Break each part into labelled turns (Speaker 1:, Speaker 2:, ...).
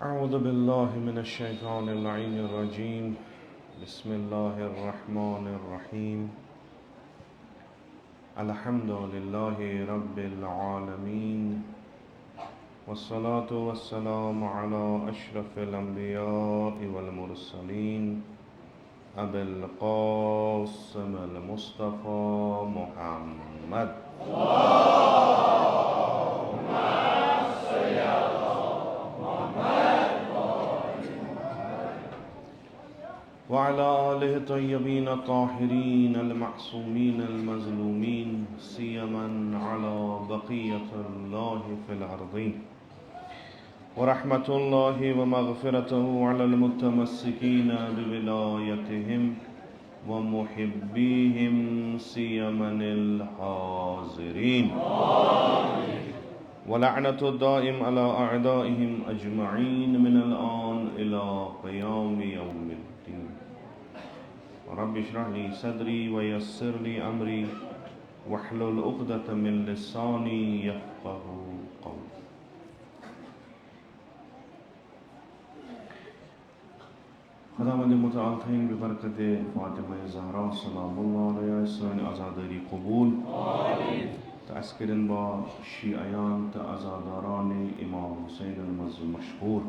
Speaker 1: أعوذ بالله من الشيطان اللعين الرجيم بسم الله الرحمن الرحيم الحمد لله رب العالمين والصلاة والسلام على أشرف الأنبياء والمرسلين أبي القاسم المصطفى محمد وعلى آله الطيبين الطاهرين المعصومين المظلومين سيما على بقية الله في الأرضين ورحمة الله ومغفرته على المتمسكين بولايتهم ومحبيهم سيما الحاضرين ولعنة الدائم على أعدائهم أجمعين من الآن إلى قيام يوم الدين رب اشرح لي صدري ويسر لي أمري واحلل عقدة من لساني يفقه قولي. خداوند متعال ترین به برکت فاطمه زهرا سلام الله علیها سوی عزاداری قبول تأسکرین با شیعیان تا عزاداران امام حسین المشهور.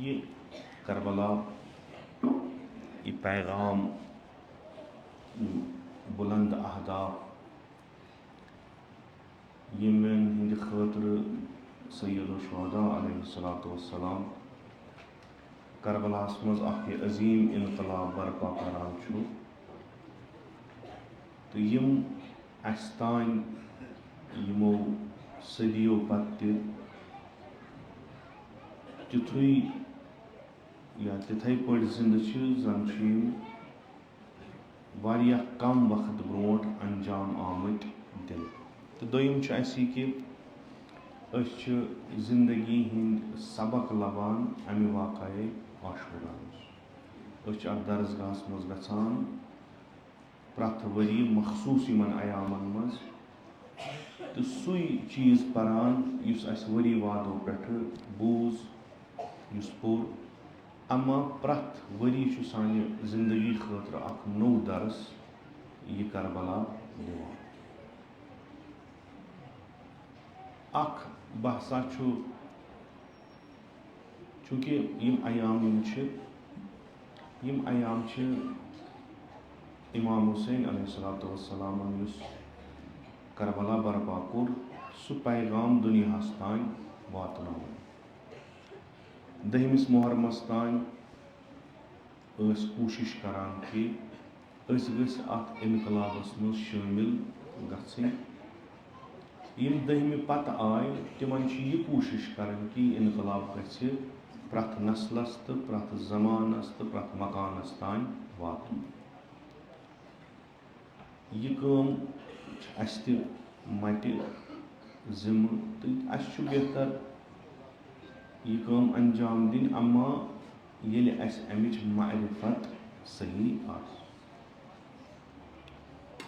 Speaker 1: ये करबला ये पैगाम बुलंद अहदाफ ये में हिंद खतर सैयद शुहदा अलैहिस्सलातु वस्सलाम करबलास मज अख अजीम इनकलाब बरपा करान छु तो यम अस्तान यमो सदियों पत्ते तिथुई या तिथाई पड़ जिंद जन वारिया कम वक्त ब्रोट अंजाम आमत दिन तो दोयम छ ऐसी कि अस छ जिंदगी हिंद सबक लबान अमि वाक़े आशूरा अस छ अथ दरसगाहस मज गछान प्रथ वरी मखसूस यमन अयामन मज तो सुई चीज परान युस अस वरी वादो पेठ बूज युस पुर अमा प्रथ वरी छ सानि जिंदगी खतर अख नौ दरस यह करबला दिवान अख बहसा छु चूँकि यम अयाम छ इमाम हुसैन अलैहिस्सलातु वस्सलाम युस करबला बरपा कोर सु पैगाम दुनियास तान वातनावन 10 मुहर्रमस तान कोशिश करान कि अस गस अत इनकलाबस मज शामिल गछिन यम 10 पत आय तिमन छ यह कोशिश करन कि इनकलाब गछ प्रथ नस्लस तो प्रथ जमानस तो प्रथ मकानस तान वातुन यह काम अस मट जिम तो अस बेहतर यह काम अंजाम दिन अमा ये अस अमिच मारिफत सही आस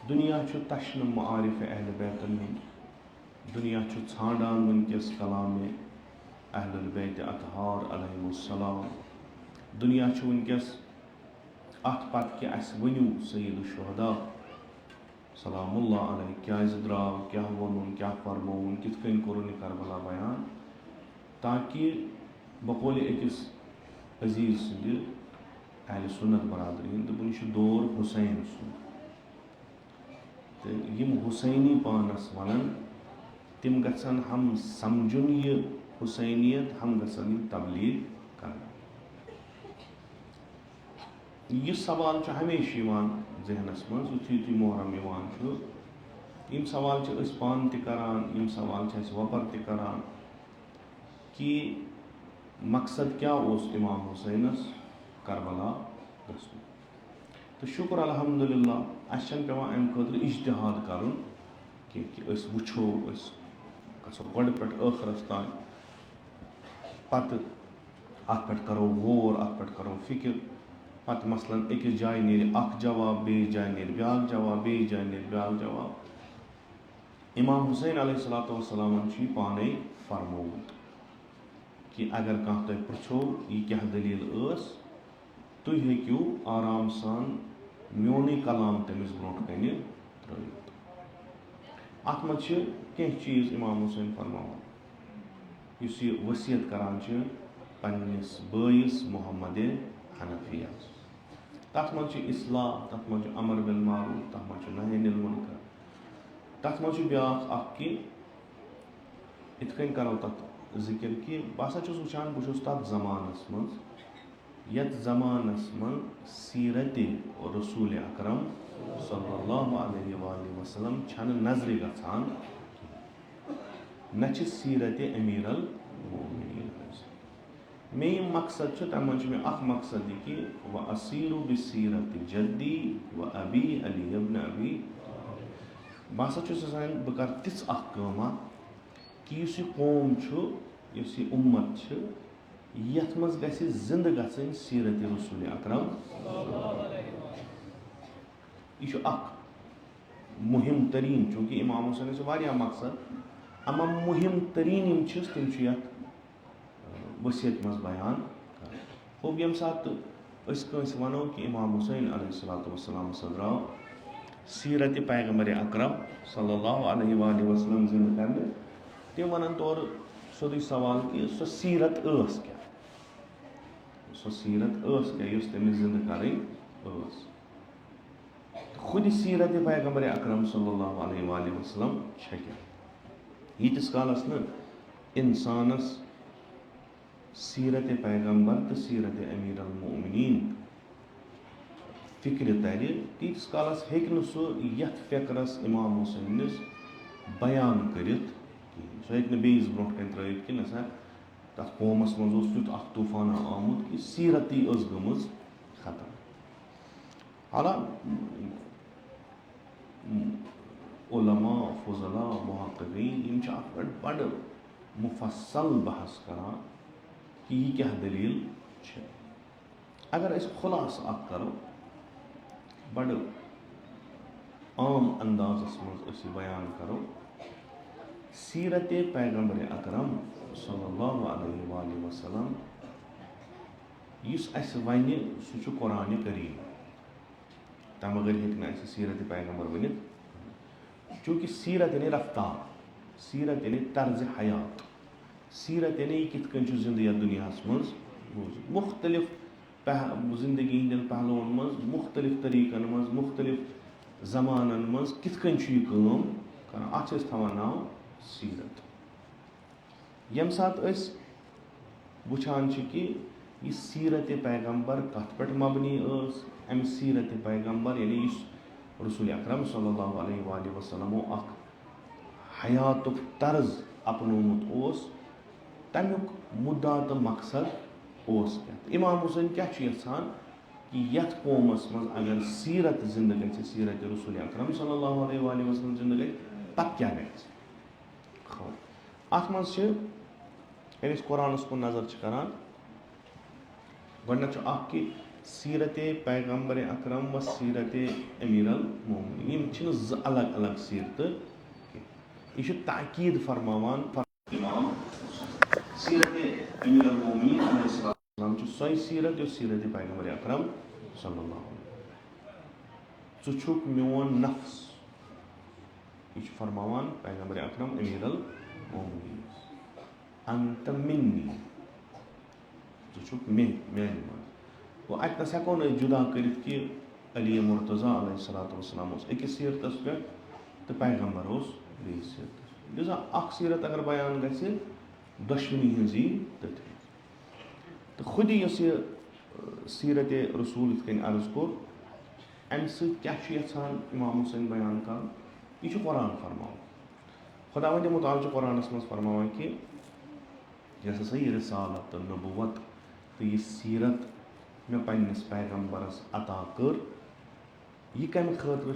Speaker 1: दुनिया तशन मारिफ अहल बैतन दुनिया ांडान वनकस कलाम अहलुल बैत अतहार अलैहिमुस्सलाम दुनिया वनकस अत पत कि अस वनु सय्यद शुहदा सलामुल्लाह अलैहि क्या द्राव क्या वोन क्या फरमोन कित कन कोरुन करबला बयान ताकि बकौल अकिस अजीज सुंद अहल सुन्नत बरादरीन दोपन यह दौर हुसैन सुंद तो यम हुसैनी पानस वनान तिम गसन हम समझुन यह हुसैनियत हम गसन यह तबलीग कर यह सवाल हमेशा जहनस मज युथि मुहर्रम यम सवाल पान तरान यम सवाल वपर तरान कि मकसद क्या उस इमाम हुसैनस करबला गसन तो शुक्र अल्हम्दुलिल्लाह अस पेवान अम खतर इज्तिहाद करन कि वो गो गड पे आखरस तान पत अत पे करो गौर अत पे करो फिक्र पत मसलन अकिस जाय नीर अख जवाब बेस जाय नीर ब्याक जवाब बेस जाय नीर ब्याक जवाब इमाम हुसैन अलैहिस्सलातु वस्सलाम पाने फरमोत कि अगर कह तुम पृछो यह क्या दलील तुम हेक्यू आराम सान मोन कलाम तमिस ब्रोट कन त्रित अत मज कह चीज इमाम हुसैन फरमान इस वसीयत करान पन्निस बायस मोहम्मद हनफिया तथ मज इस्लाह तथ मज अमर बिल मारूफ तथ मज नही अनिल मुनकर तथ मज ब्याख कि इत कन करो तथ जिक्र कि बह वुचान बहुत तथ जमानस मज यत जमानस मज सीरत रसूल अकरम सल्लल्लाहु अलैहि वसल्लम छन नजर गछान न सीरत अमीरल मोमिनीन मे मकसद तम मे मकसद कि व असीरु बिसीरत जद्दी व अबी अली इब्न अबी बह बह कर तिस कमा कि इस कौम इस उम्मत यथ मज गि जिंद गन सीरत रसूल अकरम यह मुहिम तरीन चूँकि इमाम हुसैन वारिया मकसद अमा मुहिम तरीन तिम यथ वसीयत मज बयान कर अब यम सात वनो कि इमाम हुसैन अलैहिस्सलातु वस्सलाम द्राव सीरत पैगम्बर अकरम सल्लल्लाहु अलैहि वसल्लम जिंद करने तम वन तौर सोद सवाल कि सो सीरत क्या सो सीरत क्या तमिस जिंद कर खुद सीरत पैगम्बर अकरम सल्लल्लाहु अलैहि वसल्लम क्या यीतिस कालस न इंसानस सीरत पैगम्बर तो सीरत अमीर अलमोमिनीन फिक्र तर तीस कालस हेक सो यथ फिक्रस इमाम हुसैनस बयान कर सो हेक बेस ब्रोह कन त्रित कि नसा तथ कौमस मज तुथ तूफान आमुत कि सीरती गम खत्म हाला उलमा फुजला मुहक्किकीन यम छ अत पे बड़ मुफस्सल बहस करान कि यह क्या दलील छ। अगर अस खुलास अत करो बड़ आम अंदाजस मज बयान करो सीरत पैगम्बर अकरम सल्लल्लाहु अलैहि वसल्लम इस वन सह कुरान करीम तम बगैर हे सीरत पैगम्बर वन चूँकि सीरत यानी रफ्तार सीरत यानी तर्ज हयात सीरत यानी कित जिंदगी दुनिया मज मुख्तलिफ जिंदगी हंदन पहलुओं मज मुख्तलिफ तरीकन मज मुख्तलिफ जमानन मज कित कर अत नाव सीरत यम सात वुचान कि यह सीरत पैगम्बर कत पे मबनी अम सीरत पैगम्बर यानी रसूल अकरम सल्लल्लाहु अलैहि वसल्लमो हयातुक तर्ज अपनोमुत तमुक मुद्दा तो मकसद इमाम हुसैन क्या यछान कि यथ कौमस मज अगर सीरत जिंद ग सीरत रसूल अकरम सल्लल्लाहु अलैहि वसल्लम जिंद ग तब क्या ग अत मज कुरानस कुन नजर करान गो कि सीरत पैगम्बर अकरम व सीरत अमीरुल मोमिनीन ज अलग अलग सीरत यह ताकीद फरमावान इमाम सीरत अमीरुल मोमिनीन अलैहिस्सलाम सो सीरत जो सीरत पैगम्बर अकरम सल्लल्लाहु अलैहि वसल्लम मोन नफ्स यह फरमावान पैगम्बर अकरम अमीरुल मोमिनीन अंत मिन्नी मेन गो अतनस हेको जुदा कर कि अली मुर्तज़ा अलैहिस्सलाम अकिस सीरतस पे तो पैगम्बर बे सीरत लिजा अख सीरत अगर बयान ग दुश्मनी हजी तथ तो खुद यह सीरत रसूल इत अर्ज कोर अम क्या यछान इमाम हुसैन बयान कर यह कुरान फरमान खुदावंद मुताल कुरानस मज फरमान कि यह हसा यह रिसालत तो नबुवत तो यह सीरत मे पन्निस पैगम्बरस अता कर यह कम खतर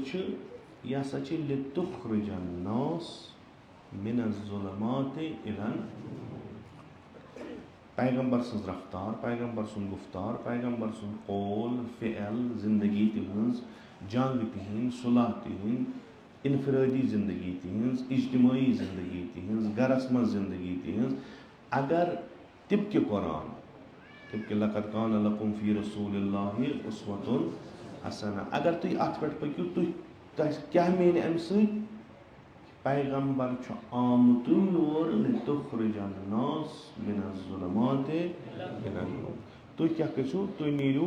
Speaker 1: यह हसा लितुखरिजन नास मिनज़्ज़ुलुमाति इलन पैगम्बर सज रफ्तार पैगम्बर सुन गुफ्तार पैगम्बर सुन कौल फ़िअल जिंदगी तिहंज जंग तिहंज सुलह तिहंज इनफरादी जिंदगी तिहंज इज्तिमाई जिंदगी तिहंज गरस मज जिंदगी तिहंज अगर तिबके कुरान तिबके लक़द कान लकुम फ़ी रसूलिल्लाहि उस्वतुन हसना अगर तुम अत पे पकू तुम क्या मेन अम पैगम्बर आमुत योर लितुखरिजन नास मिनज़्ज़ुलुमाति इलन नूर तुम क्या करो तुम नीरू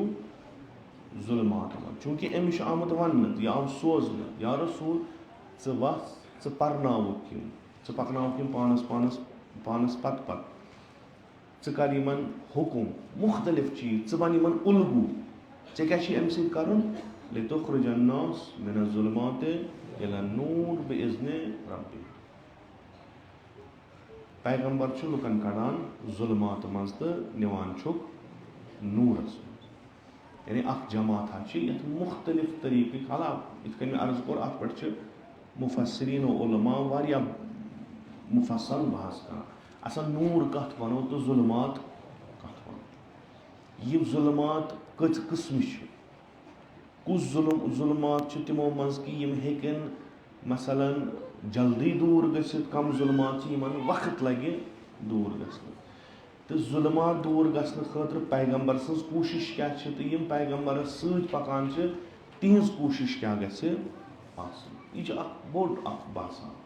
Speaker 1: जुल्मात मन चूँकि अमिश आमुत वन यह आव सोजन या रसूल च पर्नावुक यम च पकनावुक यम पानस पत पत च कर यमन हुकुम मुख्तलिफ चीज च वन यमन उल्गू चे क्या अम सत कर लितुखरिजन नास मिनज़्ज़ुलुमाति इलन नूर बिइज़्नि रब्बि पैगम्बर लुकन कड़ान जुल्मात मज तो निवान नूरस यानी अख जमात यथ मुख्तलिफ तरीक़ हाला इत कन अर्ज कोर अत पे मुफस्सिरीन उलमा वारिया मुफस्सल बहस कर असल नूर कत वनो तो जुल्मात कत वनो यह जुल्मात कच किस्म कुछ जुल्मात तिमो मज कि यम हेकन मसलन जल्दी दूर गसित कम जुल्मात यमन वक्त लगे दूर गसन तो जुल्मात दूर गसन खतर पैगम्बर सज कोशिश क्या तो यम पैगम्बर सत पकान तिहज कोशिश क्या यह बोड़ बसान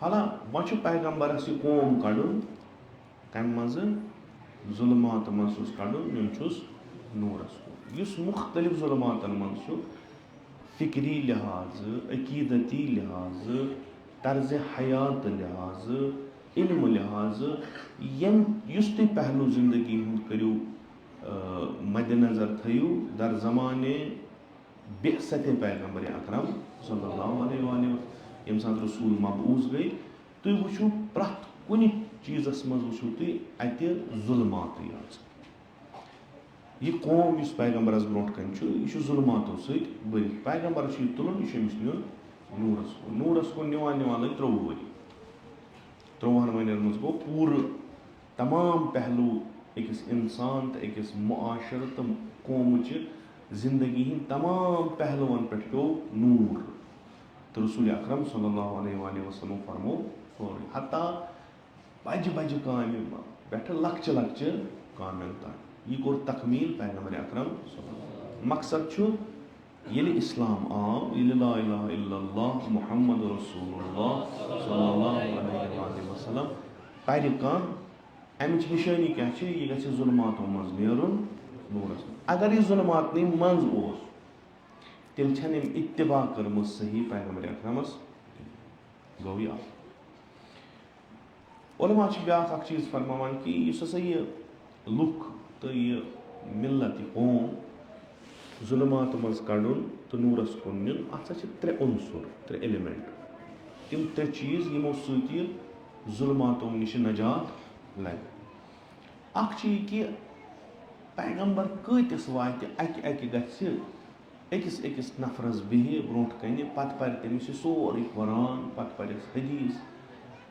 Speaker 1: हाला वह पैगम्बरस यह कौम कड़न कम मज जुल्मात मज कड़न यम नूरस युस मुख्तलिफ जुल्मातन मज फ़िक्री लिहाज अकीदती लिहाज तर्ज हयात लिहाज इल्म लिहाज यम युस तुम पहलू जिंदगी हूँ करू मद्देनजर थयू दर ज़माने बिअसत पैगम्बर अकरम सल्लल्लाहु अलैहि वसल्लम यम सात रसूल मबऊस गई तुम वो प्रथ कुन चीज़स मज वो तुम अत जुल्मात यह कौम इस पैगम्बरस ब्रोट कन यह जुल्मातों सत भरित पैगम्बर यह तुलन यह नीन नूरस कुन निवान लग 23 वरी 23 वन मज गो पूरा तमाम पहलू अकिस इंसान तो अकिस मुआशर तो कौमच जिंदगी हिंद तमाम पहलुवन पे पो नूर तो रसूल अकरम सल्लल्लाहु अलैहि वसल्लम फरमो सोरे हता बज बज काम पे लक्च लक्च काम तान यह कोर तकमील पैगंबर अकरम मकसद ये इस्लाम आव ये ला इलाहा इल्लल्लाह मुहम्मद रसूलुल्लाह सल्लल्लाहु अलैहि वसल्लम पर अमिच निशानी क्या यह गि जुल्मातों मज नेरुन नूरस अगर यह जुल्मात मज तेल इत्तिबा कर्म सही पैगंबर अकरमस गो यह उलमा ब्या चीज फरमान कि हसा यह लुक तो यह मिल्लत कौम जुल्मात मज कड़न तो नूरस कुन नुन अत 3 उनसुर 3 एलिमेंट तम 3 चीज यमो सत जुल्मातों नश नजात लग अख कि पैगंबर कतिस वात अकिस अकिस नफरस बिह ब्रोट कन पत पर तमिस सोरे कुरान पत पर हदीस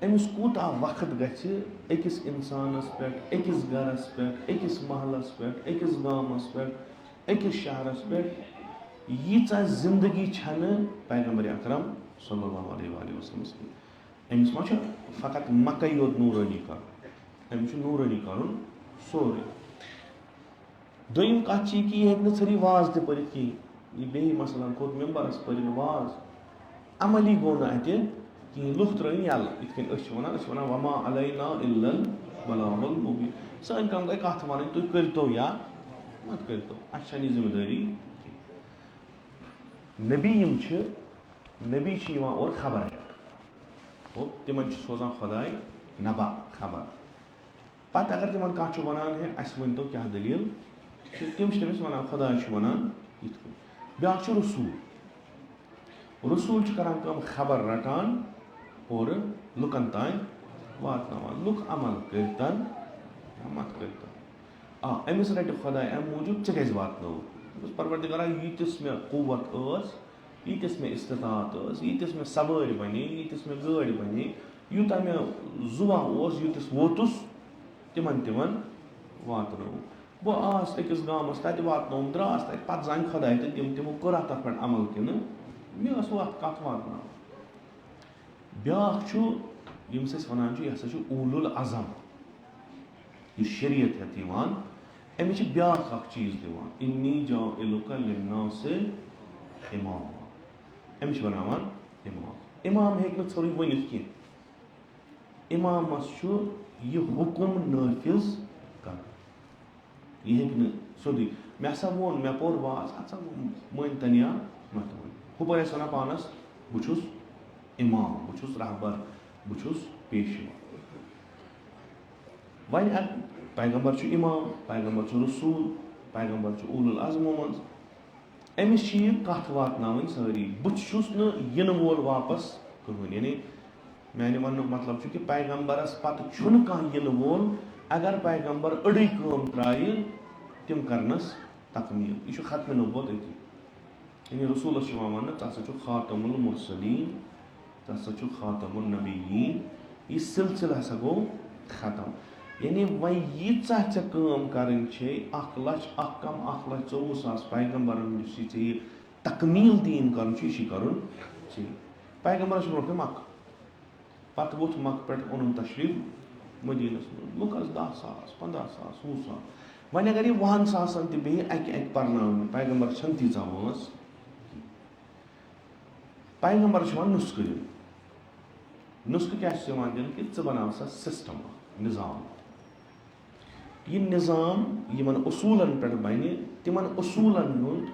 Speaker 1: अमिस कूता वक्त गकिस इंसानस पे अकिस गरस पे अकिस महलस पे अकिस गामस पे अकिस शहरस पे यीचा जिंदगी पैगंबर अकरम सल्लल्लाहु अलैहि वसल्लम अमिस मा फकत मकई योत नूरानी कर अमिस नूरानी कर सोरे दोम कत कि यह सी वाज त पर बे मसलन खोत मेम्बरस पर वाज अमली गो ना कहीं लुक त्रन यल वन वमा अलैना इल्लल बलागुल मुबीन सन कम गई कत वन तुम करो या मत करो अच्छा जिम्मेदारी नबी और खबर तिमन सोजान खुदाय नबा खबर पत अगर तिमन कह वनान है अस वन तो क्या दलील तम तमिस वन खुदाय वनान ब्या रसूल करान खबर रटान और लुकन तान वातनावान लुक अमल करतन मत करतन अमिस रट खुदाय अम मूजूब चे गज वातनो परवरदिगारा यीतिस मे कुव्वत यीतिस मे इस्तितात यीतिस मे सवार बने यीतिस मे गाड़ बने यूता मे जुवा यूतिस वोतुस तिमन तिमन वातनो बह आस अकिस गामस तत वातनो द्रास तत पत जान खुदाय तो तिमो कोरा तथ पे अमल कि मे वत कत वातना ब्या वन यह हसा उलुल अज़म यह शरीयत हेत अमिच ब्या चीज दिवान इन्नी जाइलुका लिन्नास इमाम अमिच बनावान इमाम इमाम हेक न थोड़ी वनित की इमामस यह हुकुम नाफिज कर यह हेक न सोदी मे हसा वोन मे पोर वाज हसा मन तनिया मत वन हुपर वन पानस बहुस इमाम बहुस रहबर बहुस पेशवा वन पैगंबर इमाम पैगंबर रसूल पैगंबर उलुल अज़मो मज अमिस कत वातनावन सारी बहुस इन वोल वापस कहन यानी माने वन मतलब कि पैगंबरस पत कह इन वोल अगर पैगंबर अड़ी काम त्राय तम करनस तकमील यह खत्म नबूवत अति यानी रसूलस वन चा खातमुल मुरसलीन चा खातमुल नबीयीन यह सिलसिल हसा गो खत्म यानी वह यीचा चे काम करन 1,00,000 पैगंबरन तकमील दीन कर पैगंबर ब्रो मक पत वोथ मक पे ओन तशरीफ मदीनस लुकस 10,000 15,000 100,000 वन अगर यह 100,000 ते बे अक पर्न पैगंबर तीचा वस पैगंबर वन नुस्ख नुस्ख क्या दिन कि बनाव सा सिस्टम निज़ाम यह निज़ाम यमन उसूलन पे बन तिमन उसूलन हुंद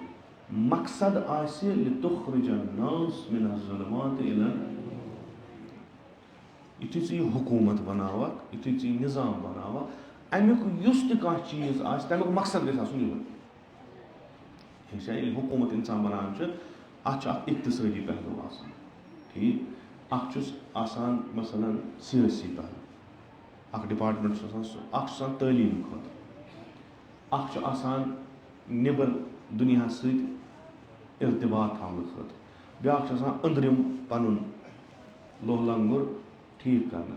Speaker 1: मकसद आसि लितुख्रिजन नास मिनज़ ज़ुलुमात इलन युथि चे हुकूमत बनावक युथि चे निज़ाम बनावक अमुक युस त चीज आसि तमुक मकसद गژ आसुन यह हुकूमत इंसान बनान अत इक्तिसादी पहलू आसान ठीक आसान मसलन सियासी पहलू अख डिपार्टमेंट तालीम खुद आसान निबर दुनिया सत इर्तिबात थवन खुद ब्या अंदरिम पनुन लोह लंगुर ठीक करने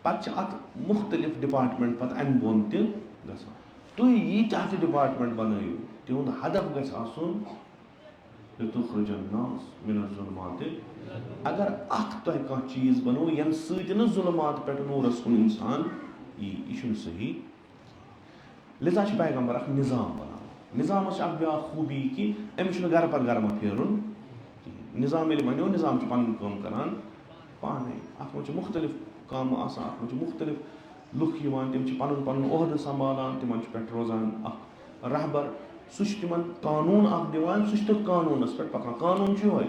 Speaker 1: पे अत मुख्तलिफ डिपार्टमेंट पे अम बोन तुम यीत्याह डिपार्टमेंट बनू तिहुंद हदफ गस अगर तुम कह चीज बनो यम जुलमात पे नूरस कुन इंसान यह सही लिजा पैगम्बर निज़ाम बना निज़ाम ब्या खूबी कि अमिस गर पर गर्मा फेरुन निज़ाम बनो निज़ाम पन करान पाने अत मुख्तलिफ काम मुख्तलिफ लुक तम पन पन ओहद संभालान तिम पे रोजान रहबर सह तिमन कानून दिवान सह कानूनस पे पकान कानून ये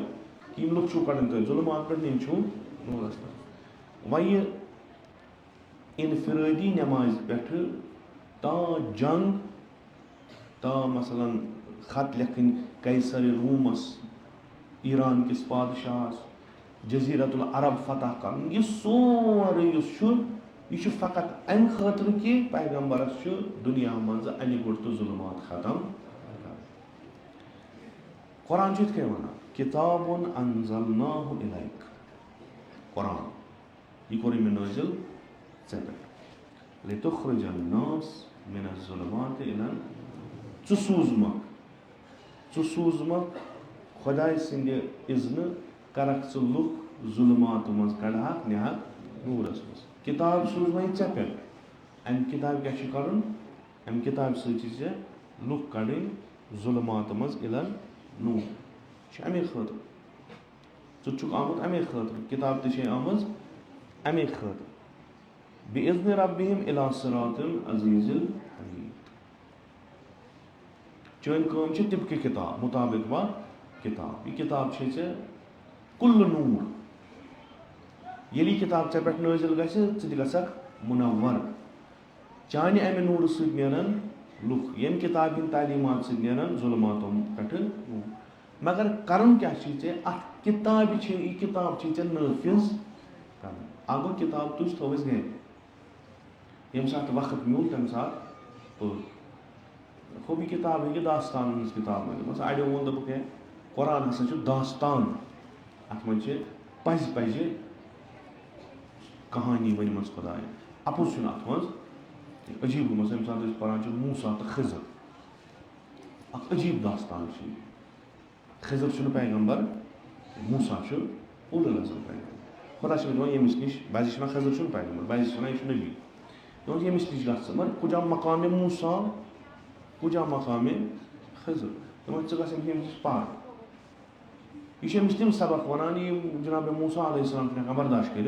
Speaker 1: कि लुक कड़न तुम जुलमात पे नूरस पे वह इनफिरादी नमाज पे ता जंग ता मसलन खत लेखन कैसर रूमस ईरान किस बादशाह जजीरतुल अरब फतह कर यह सोरे यह फ़कत अम खतर कि पैगम्बरस दुनिया मज अन गुट तो जुलमात खत्म कुरान वन किताबुन अंज़लनाहु इलैक कुरान यह कोर मे नाज़िल ज़े पे लितुख़्रिजन नास मिनज़ ज़ुलुमाति इलल सूज़मक खुदाय सिंद इज़्न करक लुक जुलमात मज कड़हक नेहक नूरस मज किताब सूज वह चे पे अम किताब क्या करुन अम किताब से लुक कड़न जुलमात मज इलल नूर अमे खतर चुक आमुत अमे खतर किताब ते आमज अमे खतर बिइज़्नि रब्बिहिम इला सिरातिल अज़ीज़िल हमीद चन काम तिबके किताब मुताबिक वा किताब यह किताब कुल नूर ये किताब चे पे नाजिल गख मुनव्वर चाने अमे नूर सैन लुक यम किताब हिंद तालीमात सैन जुलमातों पे मगर करन क्या अत किताब यह किताब नाफिज कर गो किताब तुझ थोस गर यम सात वक्त मूल तम सात खूब किताब है दास्तान किताब अड़ो वो दोप कुरान हसा दास्तान अत मन पज कहानी वन खुदाय अपुज अत मज अजीब यम सात पान मूसा तो खजर अजीब दास्तान खजर पैगम्बर मूसा उलुल अज़म पैगम्बर खुदा वन यमिस नश बाजी खजर पैगम्बर बाजी यह नबी यमिस नश मगर कुजा मकाम मूसा कुजा मकाम खजर यमिस पार यह तम सबक वन जनाब मूसा अलैहिस्सलाम बर्दाश्त कर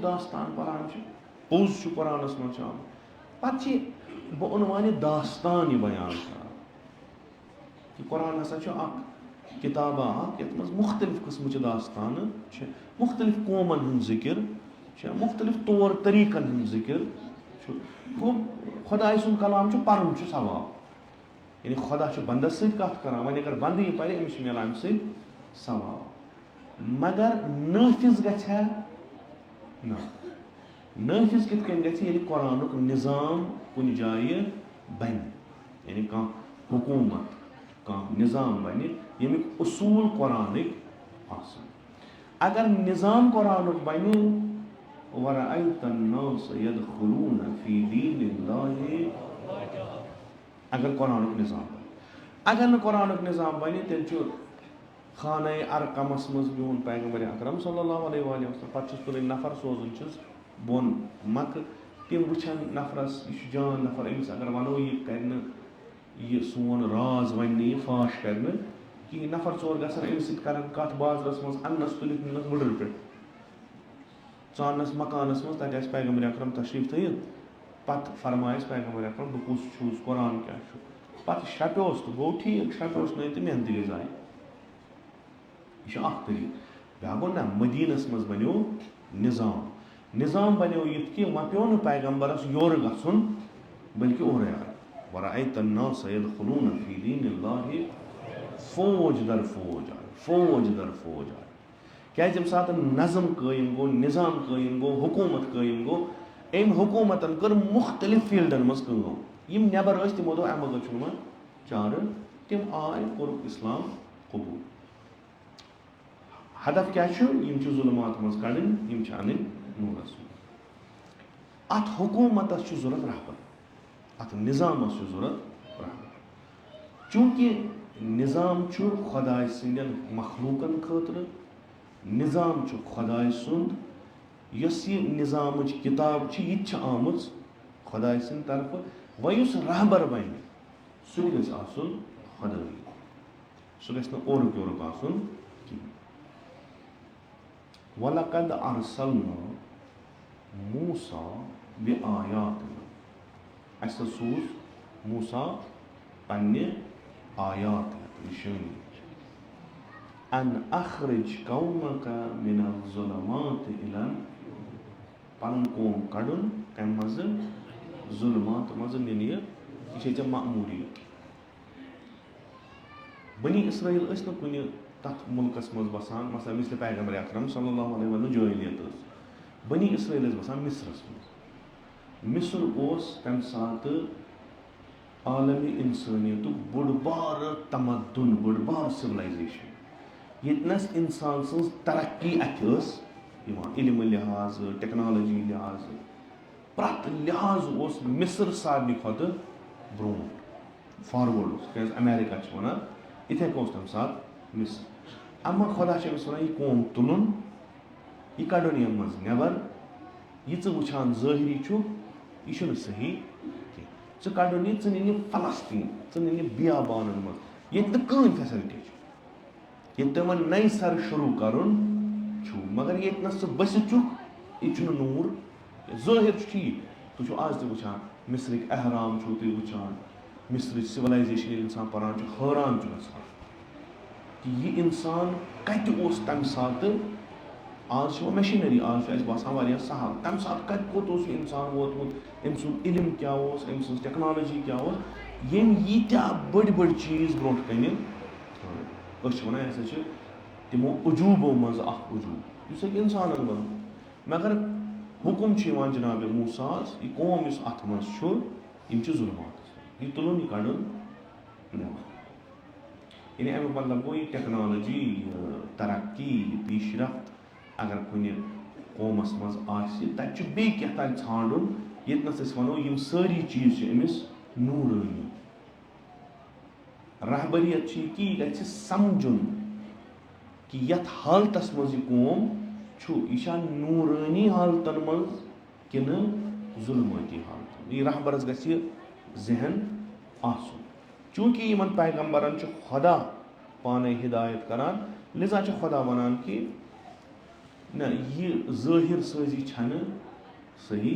Speaker 1: दास्तान पान पोज कुरानस मज पे बह वन दास्तान यह बयान कर कि कुरान हसा किताबा ये मुख्तलिफ किस्म दास्तान मुख्तलिफ कौमन हूँ जिक्र मुख्तलिफ तौर तरीकन हूँ जिक्र खुदाय सुन कलाम पर्न सवाब यानी खुदा बंदस सत वन अगर बंद यह पे अमिस मिलान अम सवाब मगर नाफिज गया नाफिज कित कुरान निज़ाम कुन जाए बन यानी कह हुकूमत कह निज़ाम बन यमिक उसूल कुरानिक अगर निज़ाम कुरानुक बन वरअयतन्नास यदखुलून फी दीनिल्लाहि अगर कुरानुक निज़ाम बन अगर न कुरानुक निज़ाम बन तेल खाना अरकमस मज बिहुन पैगम्बर अकरम सल्लल्लाहु अलैहि वसल्लम पे तुल नफर सोजन बोन मक तम वुचन नफरस यह जान नफर अमिस अगर वनो यह कर यह सोन राज वन यह फाश कर कि नफर चोर गसन अमिस कर कत बाजरस मज अन्नस तुलित निनस वुडर पे चानस मकानस मज तत पैगम्बर अकरम तशरीफ थत पत फरमायस पैगम्बर अकरम बह कुस छूस कुरान क्या पे शपोस तो गो ठीक शपोस नहीं तो मेहनत गई जाए यह तरीक ब्या गो ना मदीनस मज बनो निज़ाम बनो ये कि वह पे पैगम्बरस योर गन बल्कि ओर आए वरअयतन्नास यदखुलून फी दीनिल्लाहि फौज दर फौज आए क्या जम सात नज़म कायम गो निज़ाम कायम गो हुकूमत कायम गो अम हुकूमतन कर मुख्तलिफ फील्डन मज यम नबर तमो दो अम चार तम आय कोर इस्लाम कबूल हदफ क्या जुल्मात मज कड़न अन नूरस अत हुकूमत जरूरत रहबर अत निज़ाम जरूरत रहबर चूंकि निज़ाम खुदाय सदन मखलूकन खतर निज़ाम खुदाय सुंद यस यह निज़ाम किताब यह आम खुदाय सद तरफ वह रहबर बन सह गु खुदाई सह गौर योरुक आसन वलकद अरसलना मूसा बिआयातिना अस सूज मूसा पन्ने आयात निशानी अन अखरिज कौमक मिनल ज़ुलमात इलन पन कौम कड़न कम मज ज़ुलमात मज निन यह मामूलियत बनी इसराइल कुन तथ मुल्कस मज बसान मसला मिसल पैगम्बर अकरम सल्लल्लाहु अलैहि वसल्लम जाहिलियत बनी इसराइल बसान मिस्रस मिस्र तम सात आलमी इंसानियत बोड़ बार तमद्दुन बोड़ बार सिविलाइजेशन यस इंसान सज तरक्की अत इल्म लिहाज टेक्नोलॉजी लिहाज प्रत लिहाज मिस्र सारे खुद ब्रो फॉरवर्ड क्या अमेरिका वन इथे तम सात मिस्र अम्मा खुदा वन यह कौम तुलन यह कड़न यम मज नबर यह वुचान ज़ाहिरी यह सही कह कड़न यह निन फलस्तीन निन बियाबान मज ये कहीं फैसिलिटी ये तमन नई सर शुरू कर मगर ये बस यह नूर ज़ाहिर ठीक तुम आज तुचान मिस्रिक अहराम तुम वुचान मिस्र सिविलाइजेशन इंसान पान हैरान कि यह इंसान कत तम सात आज मशीनरी आज बसान वारिया सहल तम सात कत कोत इंसान वोतमुत अम सुंद इल्म क्या अम सुंद टेक्नोलॉजी क्या यम यीत्या बड़ बड़ चीज ब्रोह कन वन हसा तमो उजूबो मज उजूब इस इंसान बन मगर हुकुम जनाब मूसा यह कौम अत मज जुल्मात यह तुलन यह कड़न यानी अमुक मतलब गो यह टेक्नोलॉजी तरक्की पेशरफ्त अगर कुन कौमस मज तत बे क्या ान ये वनो यम सारी चीज अमिस नूरानी रहबरियत कि यह समझुन कि यथ हालतस मज यह कौम यह नूरानी हालतन मज कि जुल्मती हालत यह रहबरस गि जहन आसुन चूंकि इन पैगम्बरन खुदा पाने हिदायत करान लिजा खुदा वनान कि न यह ज़ाहिर साजी छन सही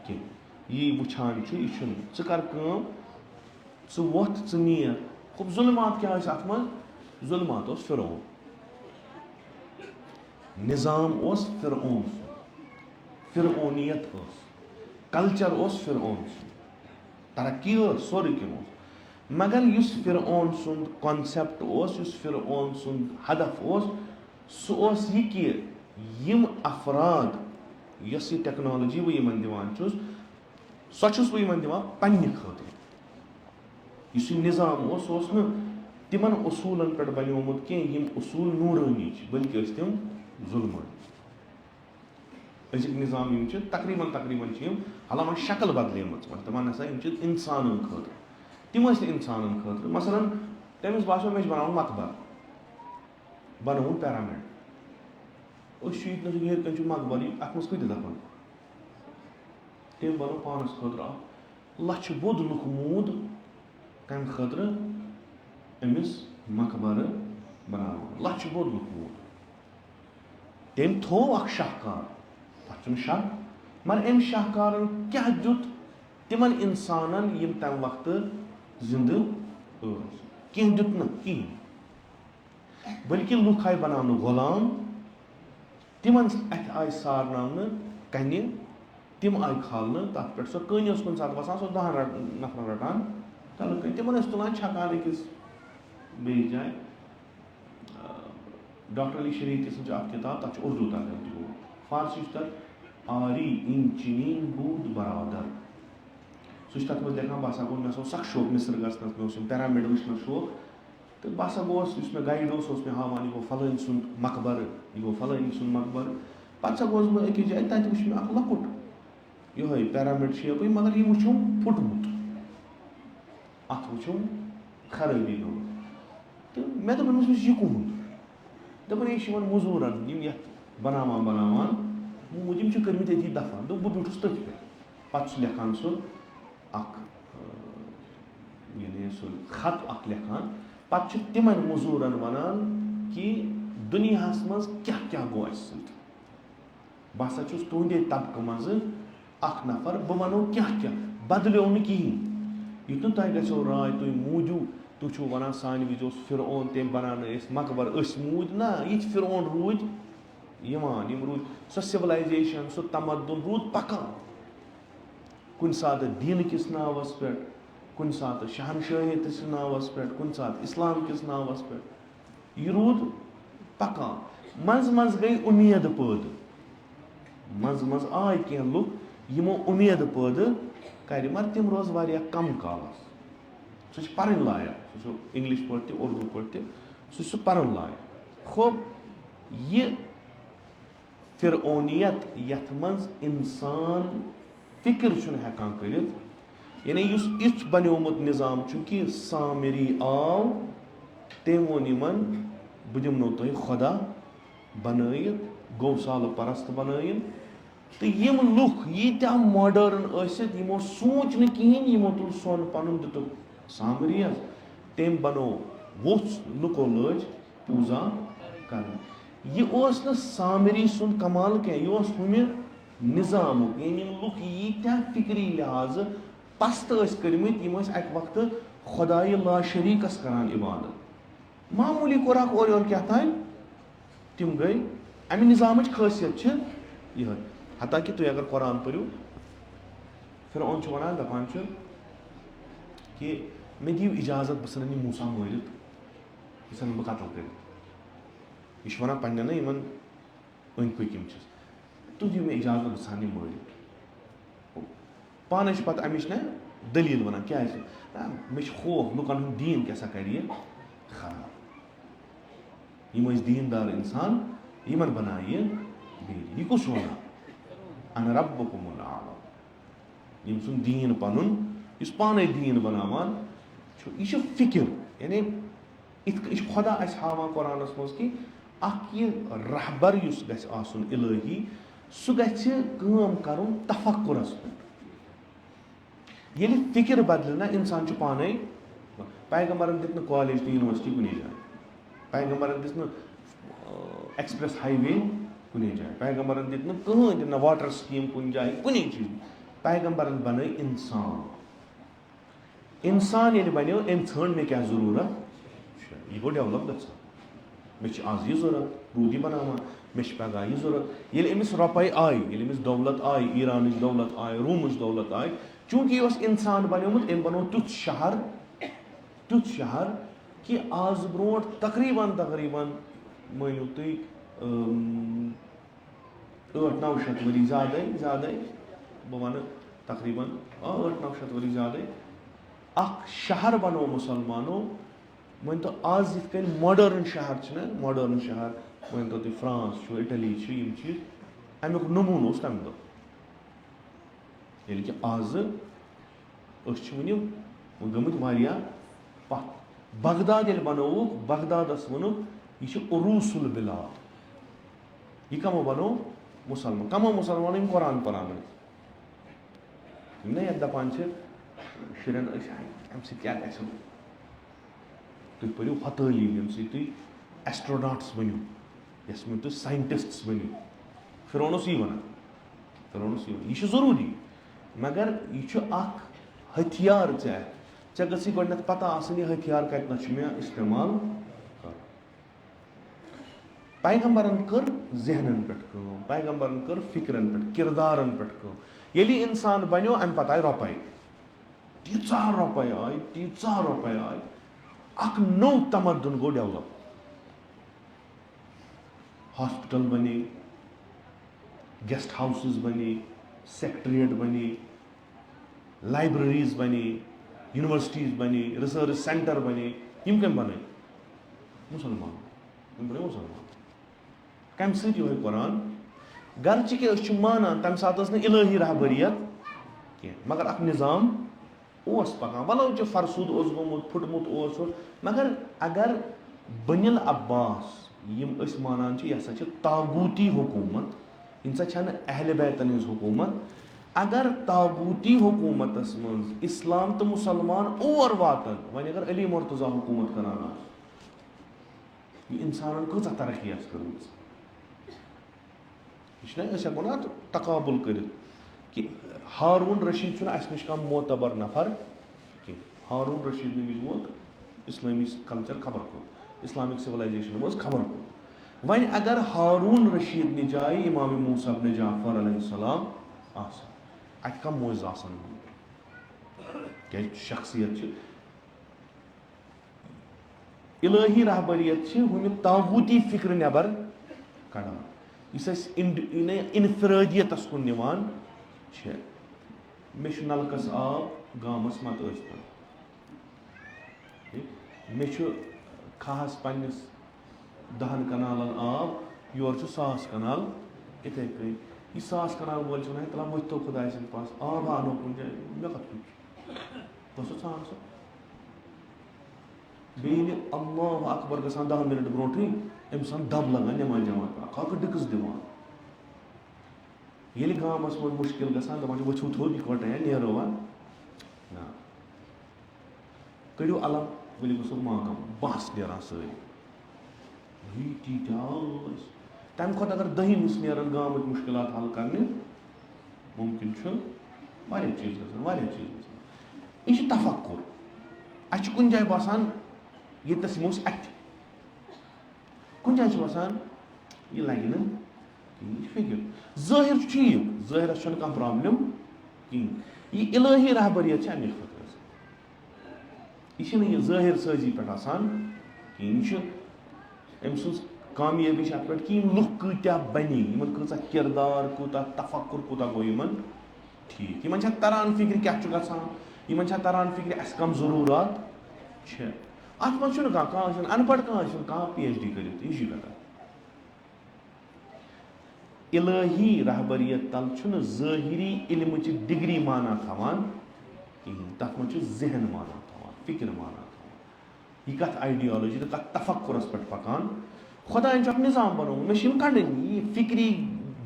Speaker 1: कह यह वुचान यह कर वोथ नीर खूब जुल्मात क्या अत मज जुल्मात फिरौन निज़ाम फिरौन फिरौनियत कल्चर फिरौन तरक्की सोरे कह मगर इस फिरौन सुंद कॉन्सेप्ट फिरौन सुंद हदफ सह यह कि यम अफराद यस यह टेक्नोलॉजी बह इन दिवान सह बह इन दिवान पन्ने खतर इस निज़ाम तिमन उसूलन पे बनोमुत कह यम उसूल नूरानी बल्कि तम जुल्मानी अजिक निज़ाम यम तकरीबन यम हलामा शक्ल बदलेम दपान हसा यम इंसान खतर तम इंसान खतर मसलन तमिस बासो मे बनान मकबर बनोन पैरामिड हेर कन मकबर अत मज कत दफन तम बनो पानस खतर लच बोद लुखमूद कम खतर अमिस मकबर बनान लच बोद लुखमूद तम थो शाहकार तथ शक मगर अम शाहकार क्या दुत तिमन इंसानन यम तम वक्त जिंद कह दुत न कहीं बल्कि लुख आय बनाने गुलाम तिमन अत आय सारन कन तिम आय खालने तथ पे सो कन कुन सात वसान सो 10 नफर रटान तल कन तिमन तुलान छकान अकिस बेस जाए डॉक्टर अली शरीफ किस्म अत किताब तथ उर्दू तर्जुमा फारसी तथ आरी इन चिनीन बूद बरादर सह तथ मज लिखान बह गो मे सख शौक मिस्र गसन मे पैरामिड वुचन शौक तो बह हसा गोस मे गाइड ओस मे हावान यह गो फलानी सुन मकबर यह गो फलानी सुन मकबर पे सा गोस बह अकिस जाए तत वुच मे अख लकुट यह पिरामिड शेप मगर यह वुचुम फुटमुत अत वुचुम खराबी गो तो मे दोपन यह कुहुंद दोपन यह मजूरन ये बनावान बनावान मूज कर्मित ये दफा दोप बह ब्यूठस तथ पे पे लेखान सह खत अख लेखान पे तिमन मजूरन वनान कि दुनिया मज क्या क्या गो अस बह हसा तुंदे तबकह मज अख नफर बह वनो क्या क्या बदलो न कहें युत तुम गो राय तुम मूजू तुम वन सान विज फिरौन तम बनान मकबर मूद ना ये फिरौन रूद रूद सो सिविलाइजेशन सो तमद्दुन रूद पकान कुन सात दीन किस नावस पे कुन सात शहनशाही किस नावस पे कुन सात इस्लाम किस नावस पे यह रूद पकान मज मज गई उम्मीद पैद मज मज आय कह लुक यमो उम्मीद पैद कर मगर तम रोज वारिया कम कालस सह पर्न लायक सह इंग्लिश पे उर्दू पे सह पर्न लायक खूब यह फिरौनियत यथ मज इंसान फिक्र हेकान करित यानी इथ बन्योमुत निज़ाम कि सामरी आव तम वोन यमन बह दिमनो तुह खुदा बनयित गौसाल परस्त बनयित तो यम लुक यीत्या मॉडर्न आसित यमो सोच न कहें यमो तुल सोन पनुन दितुक सामरियस तम बनो वोथ लुको लज पूजा कर यह न सामरी सुन कमाल कह यह हुमे निज़ाम यानी लुक यीत्या फिक्री लिहाज पस्त कर्मित यम अक वक्त खुदाई ला शरीकस करान इबादत मामूली कोरक और क्या तान तम गई अमि निज़ाम खासियत यह हता कि तुम अगर कुरान पढ़ो फिर ओन वन दपान कि मे दियो इजाजत बह सन मूसा मारित यह सन बह कतल कर यह वन पन्न इन अंद पकम तुम दियो मे इजाजत बह सन मारित पान पे अमिच ना दलील वन क्या मे खौफ लुकन हूं दीन कैसा कर खराब यम दीनदार इंसान यमन बना यह कुछ वन अन रब्बुकुमुल आला यम सुन दीन पनुन इस पाने दीन बनावान यह फिक्र यानी इत खुदा अस हावान कुरानस मज कि अख यह रहबर युस गछ आसुन इलाही सह गछ काम करुन तफक्कुरस पे ये फिक्र बदल ना इंसान पाने पैगंबरन दित कॉलेज तो यूनिवर्सिटी कुछ जाए पैगंबरन दित एक्सप्रेस हाईवे कुछ जाए पैगंबरन दित कहें ना वाटर स्कीम कुछ जाए कुछ चीज पैगंबरन बन इंसान इंसान ये बनो अम ण मे क्या जरूरत यह गो डेवलप ग मे आज यह जरूरत रूद यह बनावान मे पगह यह जरूरत ये अमिस रुपये आय ये अमिस दौलत आय ईरान दौलत आय रूम दौलत आय चूंकि यह इंसान बनोमुत अम बनो तुथ शहर कि आज ब्रो तकरीबन मानो तुम 800-900 वरी ज़्यादा बह वन तकरीबन 800-900 वरी ज़्यादा अख शहर बनो मुसलमानो वन तो आज यिथ कन मॉडर्न शहर मॉडर्न शहर वन तो तुम फ्रांस इटली यम चीज अमुक नमून तम दो कि आज वन गमित पथ बगदाद बनोवुक बगदादस वनुक यह उरूसुल बिलाद यह कमो बनो मुसलमान कमो मुसलमान कुरान परान ना ये दपान शुरन अम क्या गो तुम पढ़ो हतालीम यम तुम एस्ट्रोनॉट्स बनो यस में तुम साइंटिस्ट्स बनो फिरौनस यह वन यह जरूरी मगर यह हथियार ऐ गई गोडनथ पता आसनी हथियार कतन मे इस्तेमाल कर पैगंबरन कर जहनन पे पैगंबरन कर फिक्रन पे किरदारन पे ये इंसान बनो अम पत आय रुपये तीचा रुपये आय अख नौ तमद्दुन गो डेवलप हॉस्पिटल बने गेस्ट हाउसेस बने सेक्रेटरिएट बने लाइब्रेरीज बने यूनिवर्सिटीज बने रिसर्च सेंटर बने यम कम बन मुसलमान बने मुसलमान कम सही कुरान गर्चे कि मानान तम सात इलाही रहबरियत कह मगर अख निज़ाम पकान वलो फरसूद गोमुत फुटमुत मगर अगर बनिल अब्बास यम मानान यह सा तागूती हुकूमत इन सा अहल बैतन हज हुकूमत अगर तागूती हुकूमत मज इस्लाम तो मुसलमान और वातन वन अगर अली मुर्तज़ा हुकूमत करान यह इंसान कह तरक्की कर हेको ना तकाबुल कर कि हारून रशीद नश कम मोतबर नफर कि हारून रशीद नश वोत इस्लामी कल्चर खबर को इस्लामिक सिविलाइजेशन वो खबर को वन अगर हारून रशीद नि जाए इमाम मूसा इब्न जाफर अलैहिस्सलाम अत कम मोज क्या शख्सियत इलाही रहबरियत हम तागूती फिक्र नबर कड़ान इस इनफरादियत कुन निवान मे नलकस आब गामस मत मे खास पन्निस 10 कनालन आब योर 1000 कनाल इथे कई यह 1000 कनाल वोल तला वो खुदा सद पास आब आनो कुन जाए मे कत सान सो बेल अल्लाह अकबर गसान 10 मिनट ब्रोटे अम्स दब लगान नमाज जमात खाक डिकस दिवान ये गामस मन मुश्किल गसान दपान वो थोद इकवट नेरो वन ना कड़ो अलम वली गो माकम बस नेरान सारी तम खुद अगर दहिमस नेरान गामच मुश्किल हल करने मुमकिन चीज गसान यह तफक्कुर अ कुन जाए बसान ये तस्मोस अत कुन जाए बसान यह लगे ना फिक्र ज़ाहिर ठीक ज़ाहिरस कह प्रॉब्लम कहें यह इलाही रहबरियत अमे खुद यह ज़ाहिर साजी पे कहें अम सज कामयाबी अत पे कि लुक कत्या बनी कचा किरदार कूता तफक्कुर कूता गो ठीक इन तरान फिक्र क्या इन तरान फिक्र अस कम ज़रूरत अत मज अनपढ़ कह PhD कर कथा इलाही रहबरियत तल ज़ाहिरी इल्म डिग्री माना थवान कहें तथ मज जहन माना थवान फिक्र माना थवान यह कत आइडियोलॉजी तो कत तफक्कुरस पे पकान खुदा निज़ाम बनोन मे कड़न फिक्री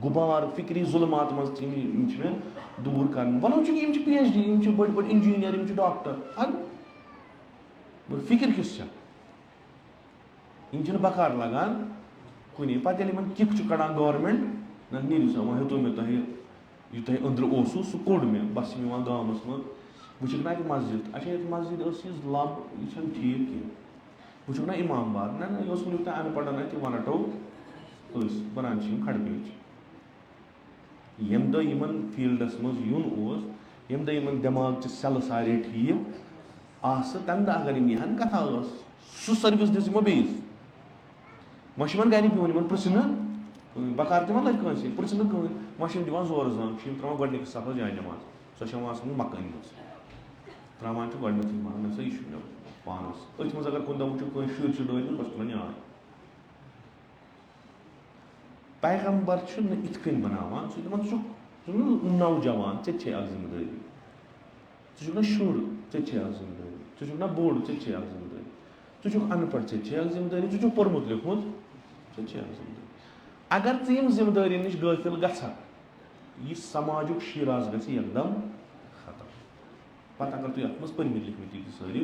Speaker 1: गुबार फिक्री जुल्मात मज दूर कर वनो PhD बड़ बड़ इंजीनियर डॉक्टर फिक्र किस इन बकार लगान कुन पे किक कड़ान गवर्नमेंट ना नीरु सा वह हेतु मे तुह अंदर सह कोड़ मे बस गामस मज वुक ना मस्जिद अच्छा मस्जिद लब यह ठीक कह वुक ना इमाम बार ना यह वन अनपढ़ ना वनटो बनान खड़पेच यम दह फील्डस मज यून यम दह दिमाग च सेल सारे ठीक तम दह अगर यहान कथा सह सर्विस दिमो बेस वह गर पे पृन बकार तक लगे पृन कहें वह जोर जान त्रा गोक सफर जाए नमाज सो मकन त्रावान गोथी मान सा यह पानस अथ मज अगर कुन दह शुर डल बस तुलान आय पैगम्बर इत बनावान सह नौजवान ऐ जिम्मेदारी ना शुर ऐ जिम्मेदारी ना बोड़ ऐ जिम्मेदारी अनपढ़ ऐ जिम्मेदारी पोर्मुत लिखमुत ऐ जिम्मेदारी अगर ज़म जिम्मेदारी नश गाफिल यह समाजुक शीराज ग एकदम खत्म पता अगर तुम अत पर्मित लिखमित सारी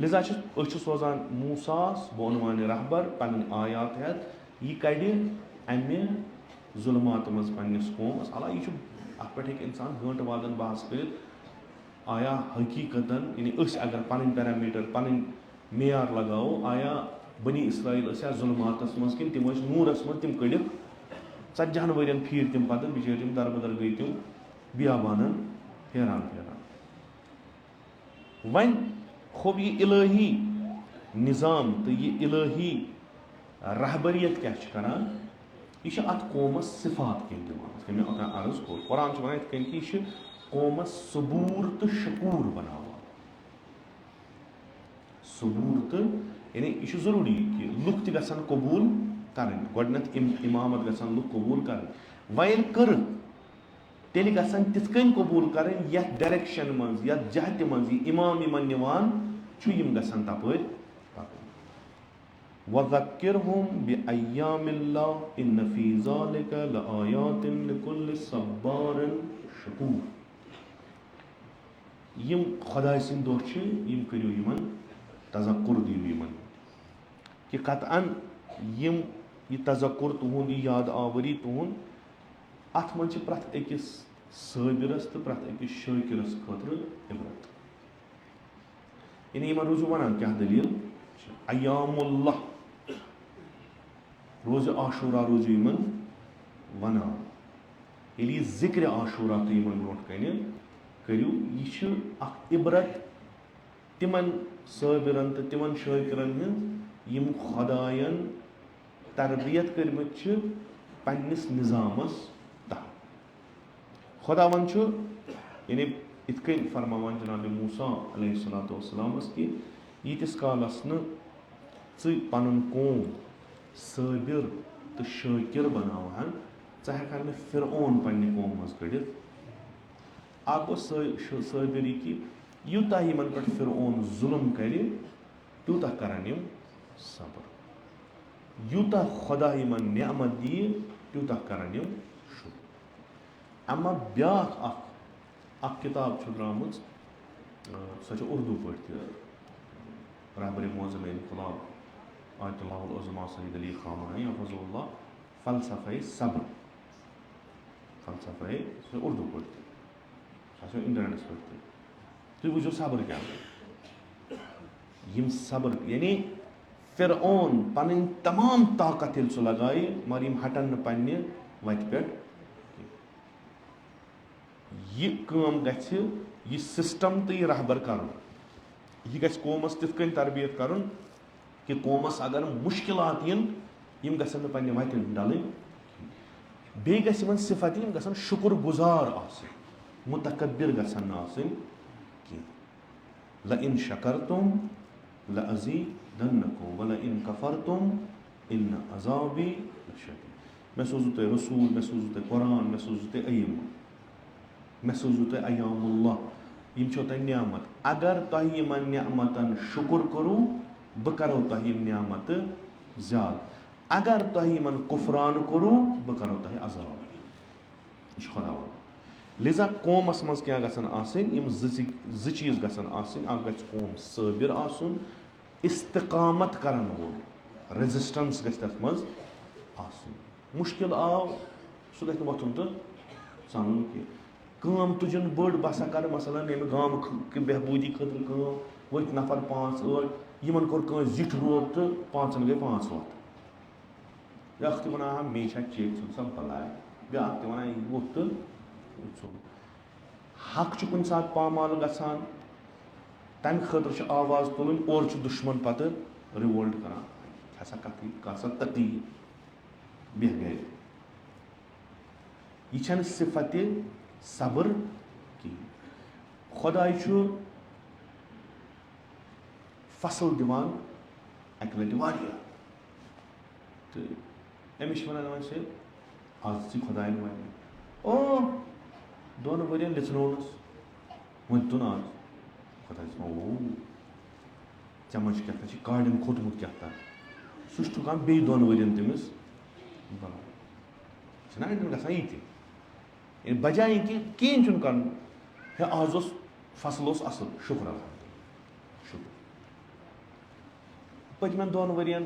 Speaker 1: लिजा सोजान मूसास बोनवान रहबर पन आयात हेत यह कड़ अमे जुल्मात मज पन्निस कौमस अला यह अत पे इंसान गंट वादन बहस कर आया हकीकतन यानी अगर पन पैरामीटर पन मेयार लगाओ आया बनी इसराइल जुल्मातस मज कि तम नूरस मज तम कड़ 40 वर्यन फीर तम पे बिचार तम दरबदर गई तम बियाबानन फेरान वन खूब यह इलाही निज़ाम तो यह इलाही रहबरियत क्या करान यह अत कौमस सिफात कन दिवान मे अर्ज कोर कुरान वन कि यह कौमस सबूर तो शकूर बनावान सबूर तो यानी यह जरूरी कि लुक त गसन कबूल करें गोडनथ इमामत गसन लुक कबूल करें वैल कर तेल गसन तिथ कन कबूल करें यह डायरेक्शन मज यह जहत मज इमाम इमन निवान यम गसन तपर वज़क्किरहुम बिअय्यामिल्लाह इन्न फी ज़ालिका लआयातिन लिकुल्लि सब्बारिन शकूर यम खुदा सिंद दोह छ यम करियो यमन तज़क्कुर दियो यमन कि कतअन यम यह तज़क्कुर तुहुंद याद आवरी तुहुंद अथ मन प्रथ अकिस साबिरस तो प्रथ अकिस शाकिरस खतर इबरत यानी यमन रोजु वनान क्या दलील अय्यामुल्लाह रोज आशूरा रोज यमन वनान यदि जिक्र आशूरा तो यमन ब्रोट कन करियो यह इबरत तिमन साबिरन तो तिमन शाकिरन यम खुदायन तरबियत कर्मत पन्निस निजामस तहत खुदावन यानी इत कन फरमावान जनाब मूसा अलैहिस्सलातु वस्सलामस कि यीतिस कालस न पनुन कौम साबिर तो शाकिर बनावान हेकान फिरौन पन्ने कौम मज कड़ित अक साबिरी कि यूता यमन पे फिरौन जुल्म कर तूता करन यम सब्र यूता खुदा यमन नेमत दी तूता करन यम शुक्र अमा ब्याख अख किताब द्रामज सो उर्दू पे रहबर मोज़म इनकलाब आयतुल्लाहुल उज़्मा सईद अली खामनी हफ़िज़हुल्लाह फ़लसफ़े सब्र फ़लसफ़े सो उर्दू पे सो इंटरनेट पे तुम वो सब्र क्या यम सब्र यानी फिरौन पन तमाम ताकत सह लगाए मगर यम हटन पन्ने वत पे यह सिस्टम तो यह रहबर कर यह गस कौमस तिथ कन तरबियत कर कि कौमस अगर मुश्किलात यम गसन पन्ने वत डल बे गन सिफत यम गसन शुक्र गुजार मुतकब्बिर गसन कि लइन शकरतुम लअज़ीदन्नकुम वलइन कफरतुम इन्न अज़ाबी लशदीद। मैं सोचू तुम रसूल मैं सोचू तुम कुरान मैं सोचू तुम अय्यम मैं सोचू तुम अय्यामुल्लाह यम छो तुम नियामत अगर तुम यमन नियामतन शुक्र करू बह करो तुम यम नियामत ज्यादा अगर तुम यमन कुफरान करू बह करो तुम अज़ाब यह खुदा लिजा कौमस मज क्या गसन आसिन यम ज चीज गसन आसिन अख गछ कौम साबिर आसुन इस्तिकामत करन वोल रेजिस्टेंस गछ तथ मज आसुन मुश्किल आव सह गछ वथुन तो सानुन कि काम तुजन बड़ बसा कर मसलन यम गाम कि बेहबूदी खतर काम वत नफर 5-8 यमन कोर कं जिठ रोड तो 5 गई 5 वत ब्याख त वना मे चेक सब पलाय ब्याख त वना वोत तो हक कुन सात पामाल गसान तम खतर आवाज तुलन और दुश्मन पत रिवोल्ट करान हसा कसा तकी बेह गए यह सिफत सब्र कि खुदाय फसल दिवान अक लट वारिया तो अमिश वन से आज खुदायन वन ओ 2 वरियन लिथनोनस वन तुन आज खुदा ओ चमच क्या काड़न खोतमुत क्या सह टुकान बे 2 वरियन तमिस ना गसान ये बजाय कि कहें चुन कर हे आज फसल असल शुक्र शुक्र पतमन 2 वरियन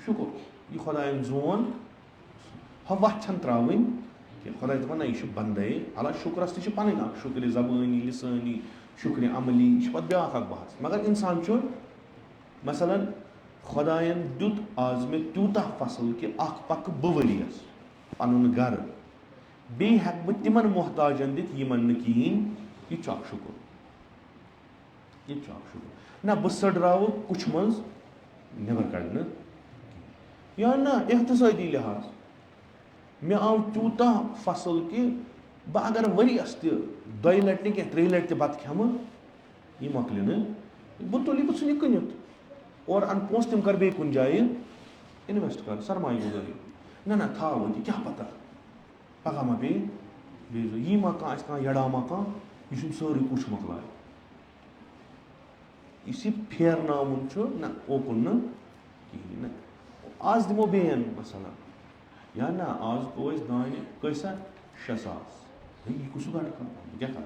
Speaker 1: शुक्र यह खुदायन जोन हा वत त्रावन कि खुदा दपान यह बंदे अला शुक्रस तह पन शुक्र ज़बानी लिसानी शुक्र अमली यह पे ब्याख बहस मगर इंसान मसलन खुदायन दुत आज मे तूता फसल कि अख पक बवरियस पन गर बे हेक बह तिमन मोहताजन दित यमन कहें यह शुक्र यह शुक्र ना बह सड़राव कुछ मज नबर कड़न या ना एहतसादी लिहाज मे आव तूता फसल कि बह अगर वरियस 2 लट क्या 3 लट बत खम यह मकल बह तुल बह इन कनित और अन पोंस तम कर बे कुन जाए इन्वेस्ट कर सरमाई गुजारी ना थाव क्या पता पगह मा पे यी मा कह यड़ा मा कह यह सारी कुछ मकलाय यह फेरनावन ना ओकुन न कहें ना आज दिमो बेन मसला या ना आज गो दाने कैसा 6,000 यह कुछ गट क्या कर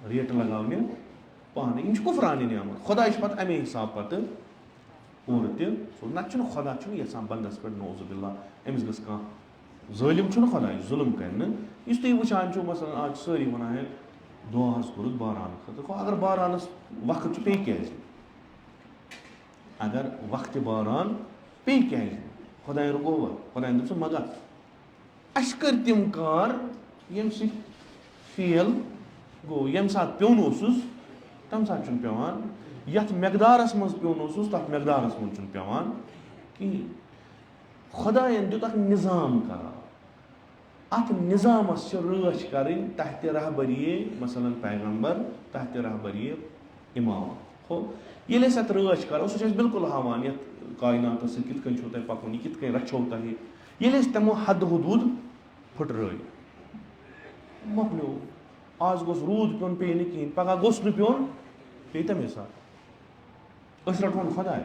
Speaker 1: रेट लगाने पाने इन कुफरानी नियामत खुदा पत् अमे हिसाब पत् और नत खुदा यहां बंदस पे नौजुबिल्ला अमिस गह ज़ालिम खुदा जुल्म कर इस तुम वुचान मसलन आज सारी वनान दुआस कोर बारान खतर अगर बारानस वक्त पे क्या अगर वक्त बारान पे क्या खुदा गोवा खुदा दोप मगर अस कर तम कार यम फेल गो यम सात प्योन तम सात पेवान यथ मकदारस मज प्योन तथ मकदारस मज पेवान कहें खुदायन दित निज़ाम करार अत निज़ामस रच कर तहत रहबरी मसलन पैगम्बर तहत रहबरी इमाम हो ये अत रच करो सह बिल्कुल हावान ये कायनात कित तुम पकुन कित रचो तुम ये तमो हद हदूद फुटर मकलो आज गोस रूद प्योन पे कहें पगह गोस प्योन पे तमे साथ रटोन खुदा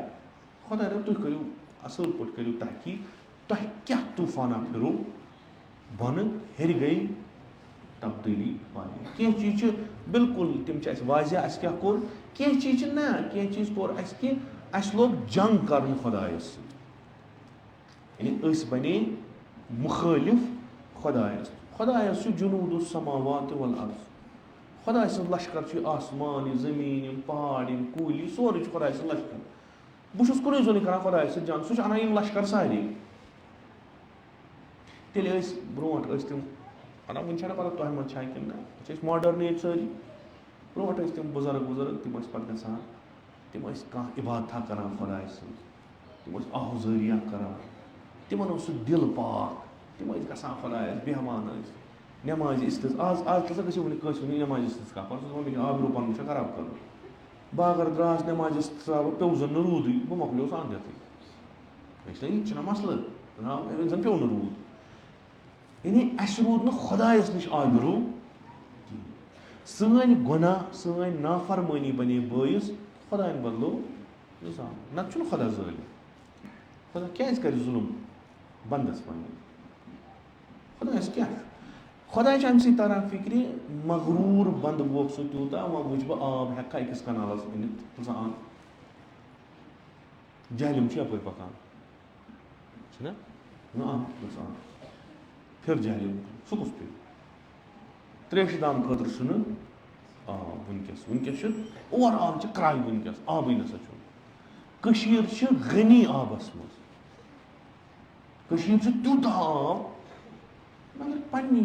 Speaker 1: खुदा तुम करो असल पे करो तहकीक तुम क्या तूफाना फिरो बन हेर गई तब्दीली पाई कह चीज बिल्कुल तम वाजिया क्या कोर कह चीज ना कह चीज कोर अस लोग जंग कर खुदायस यानी बने मुखालिफ खुदायस खुदायस जुनूद समावात वल अर्ज़ खुदा सद लश्कर आसमान जमीन पहाड़ कूल सोरे खुदा सद लश्कर बहुत कुन जोन कर खुदा जान सह अना इन लश्कर सारे तेल ब्रोट तम अना वन पता तुह मत कि ना मॉडर्न एज सारी ब्रोट तम बुजुर्ग तम पे गसान तम कह इबादत कर खुदा तम आहुजारिया कर तिमन दिल पाक तम गसान खुदा बेहमान नमाज इस्तिस आज कसा गो वन नमाज इस्तिस पे आबरू पन खराब कर बह अगर द्रास नमाज इस्तिस पे जन रूद बह मकलो अंदर मसल जन पे रूद यानी अस रूद न खुदायस नश आबरू सन गुना सन नाफरमानी बने बायस खुदायन बदलो निजाम नत खुदा ज़ालिम खुदा क्या कर जुल्म बंदस पे खुदायस क्या खुदा अमे तरह फिक्र मगरूर बंद वो सह तूता वह वुच बह आब हेका अकिस कनालस अनित आन जहलिम यप पकान आन फिर जहलिम सह कुस पे त्रेश दाम खतर आब वनकस और आब क्राय वनकस आबे नसा गनी आबस मज तूता आब मगर पन्नी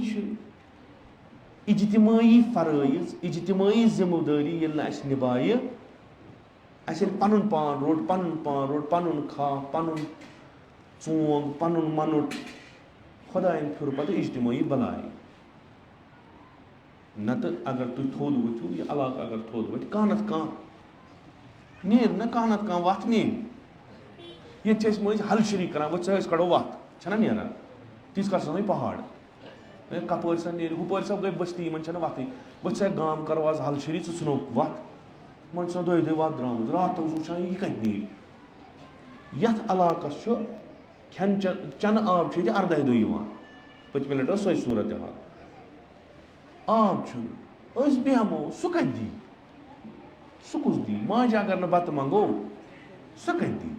Speaker 1: इज्तिमाई फराइज इज्तिमाई जिम्मेदारी ये निभाए पन पान रोट पन खा पन चोंग पन मनुट खुदायन फिर पे इज्तिमाई बलाय नत अगर तुम थोद वो यह इलाक अगर थोद वो कह नत कह नीर ना कह नत कह वत नीर ये मज हलशरी कर वो कड़ो वत छना नीरान तीस कर पहाड़ कपर सा नीर हुपर सब गई बस्ती इन वत बस गाम करो आज हलशरी नो वत मन दो वत द्राम रात वुचान यह कत नीर यथ इलाकस खेन चन आब 14 दह पतम लट सो सूरत हाल आब बेहमो सह कत दी सह कुस दी माज अगर न बत मंगो सह कत दी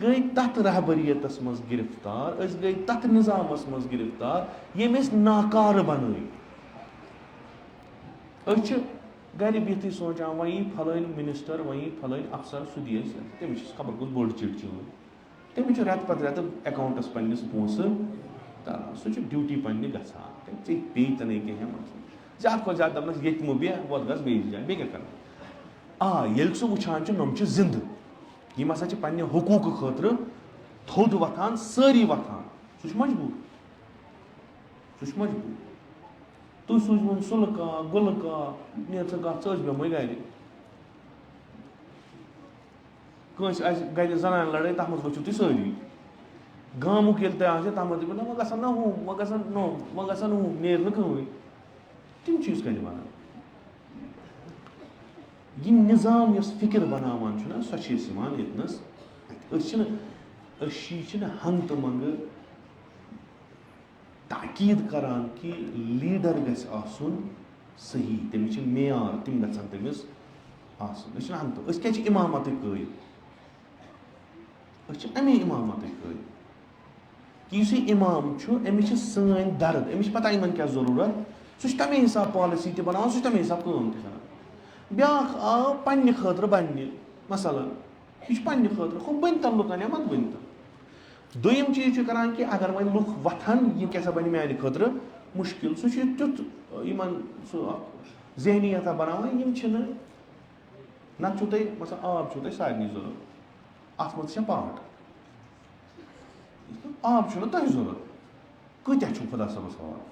Speaker 1: गई तथ रहबरियतस मज गिरफ्तार गई तथ निजामस मज गिरफ्तार ये नाकार बन गर बिहत सोचान वही फलान मिनिस्टर वही फलान अफसर सह दी तमिस खबर कुछ बोड़ चिट तमिस रेत पत रेत अकाउंटस पन्निस पोस तरह सह ड्यूटी पन्ने गसान पे तन कहें ज्यादा खुद ज्यादा दपनस ये मो बे वो गस बेस जाए बे क्या कर ये सह वुचान नम जिंद यम हसा पन्ने हुकूक खतर थोद वथान सारी वथान सह मजबूर तुम सूझवन सुल कह गुल कह नीर ग बेमो गर कٲنٛسہِ آسہِ گرِ زنانہِ لڑٲے تَتھ منٛز ؤچھِو تُہۍ سٲری گامُک ییٚلہِ تۄہہِ آسہِ تَتھ منٛز دٔپِو نہ وۄنۍ گژھن نہ ہُم وۄنۍ گژھن نوٚم وۄنۍ گژھن ہُم نیرِ نہٕ کٕہٕنۍ تِم چیٖز کَتہِ بَنان یہِ نِظام یۄس فِکِر بَناوان چھُنہ سۄ چھِ أسۍ یِوان ییٚتنَس أسۍ چھِنہٕ ہنٛگتہٕ منٛگہٕ تاکیٖد کران کہِ لیٖڈر گژھِ آسُن صحیح تٔمِس چھِ معیار تِم گژھن تٔمِس آسٕنۍ أسۍ چھِنہٕ ہنٛگتہٕ أسۍ کیازِ چھِ اِمامتٕکۍ قٲیِل أسۍ چھِ اَمے اِمامتٕکۍ قٲیِل کہِ یُس یہِ اِمام چھُ أمِس چھِ سٲنۍ درد أمِس چھِ پَتہ یِمن کیاہ ضروٗرت سُہ چھُ تَمے حِساب پالسی تہِ بَناوان سُہ چھُ تَمے حِساب کٲم تہِ کران بیاکھ آو پَنٕنہِ خٲطرٕ بَننہِ مثلاً یہِ چھُ پَنٕنہِ خٲطرٕ ہُہ بٔنۍتن لُکن یا مت بٔنۍتن دوٚیِم چیٖز چھُ کران کہِ اگر وۄنۍ لُکھ وۄتھن یہِ کیاہ سا بَنہِ میانہِ خٲطرٕ مُشکِل سُہ چھُ تیُتھ یِمن سُہ ذہنیتا بَناوان یِم چھِنہٕ نتہٕ چھُو تۄہہِ مثلاً آب چھُو تۄہہِ سارنٕے ضوٚرتھ اَتھ منٛز چھےٚ پاٹ آب چھُنہٕ تۄہہِ ضوٚرتھ کۭتیاہ چھُو خۄدا صٲبَس حوالہٕ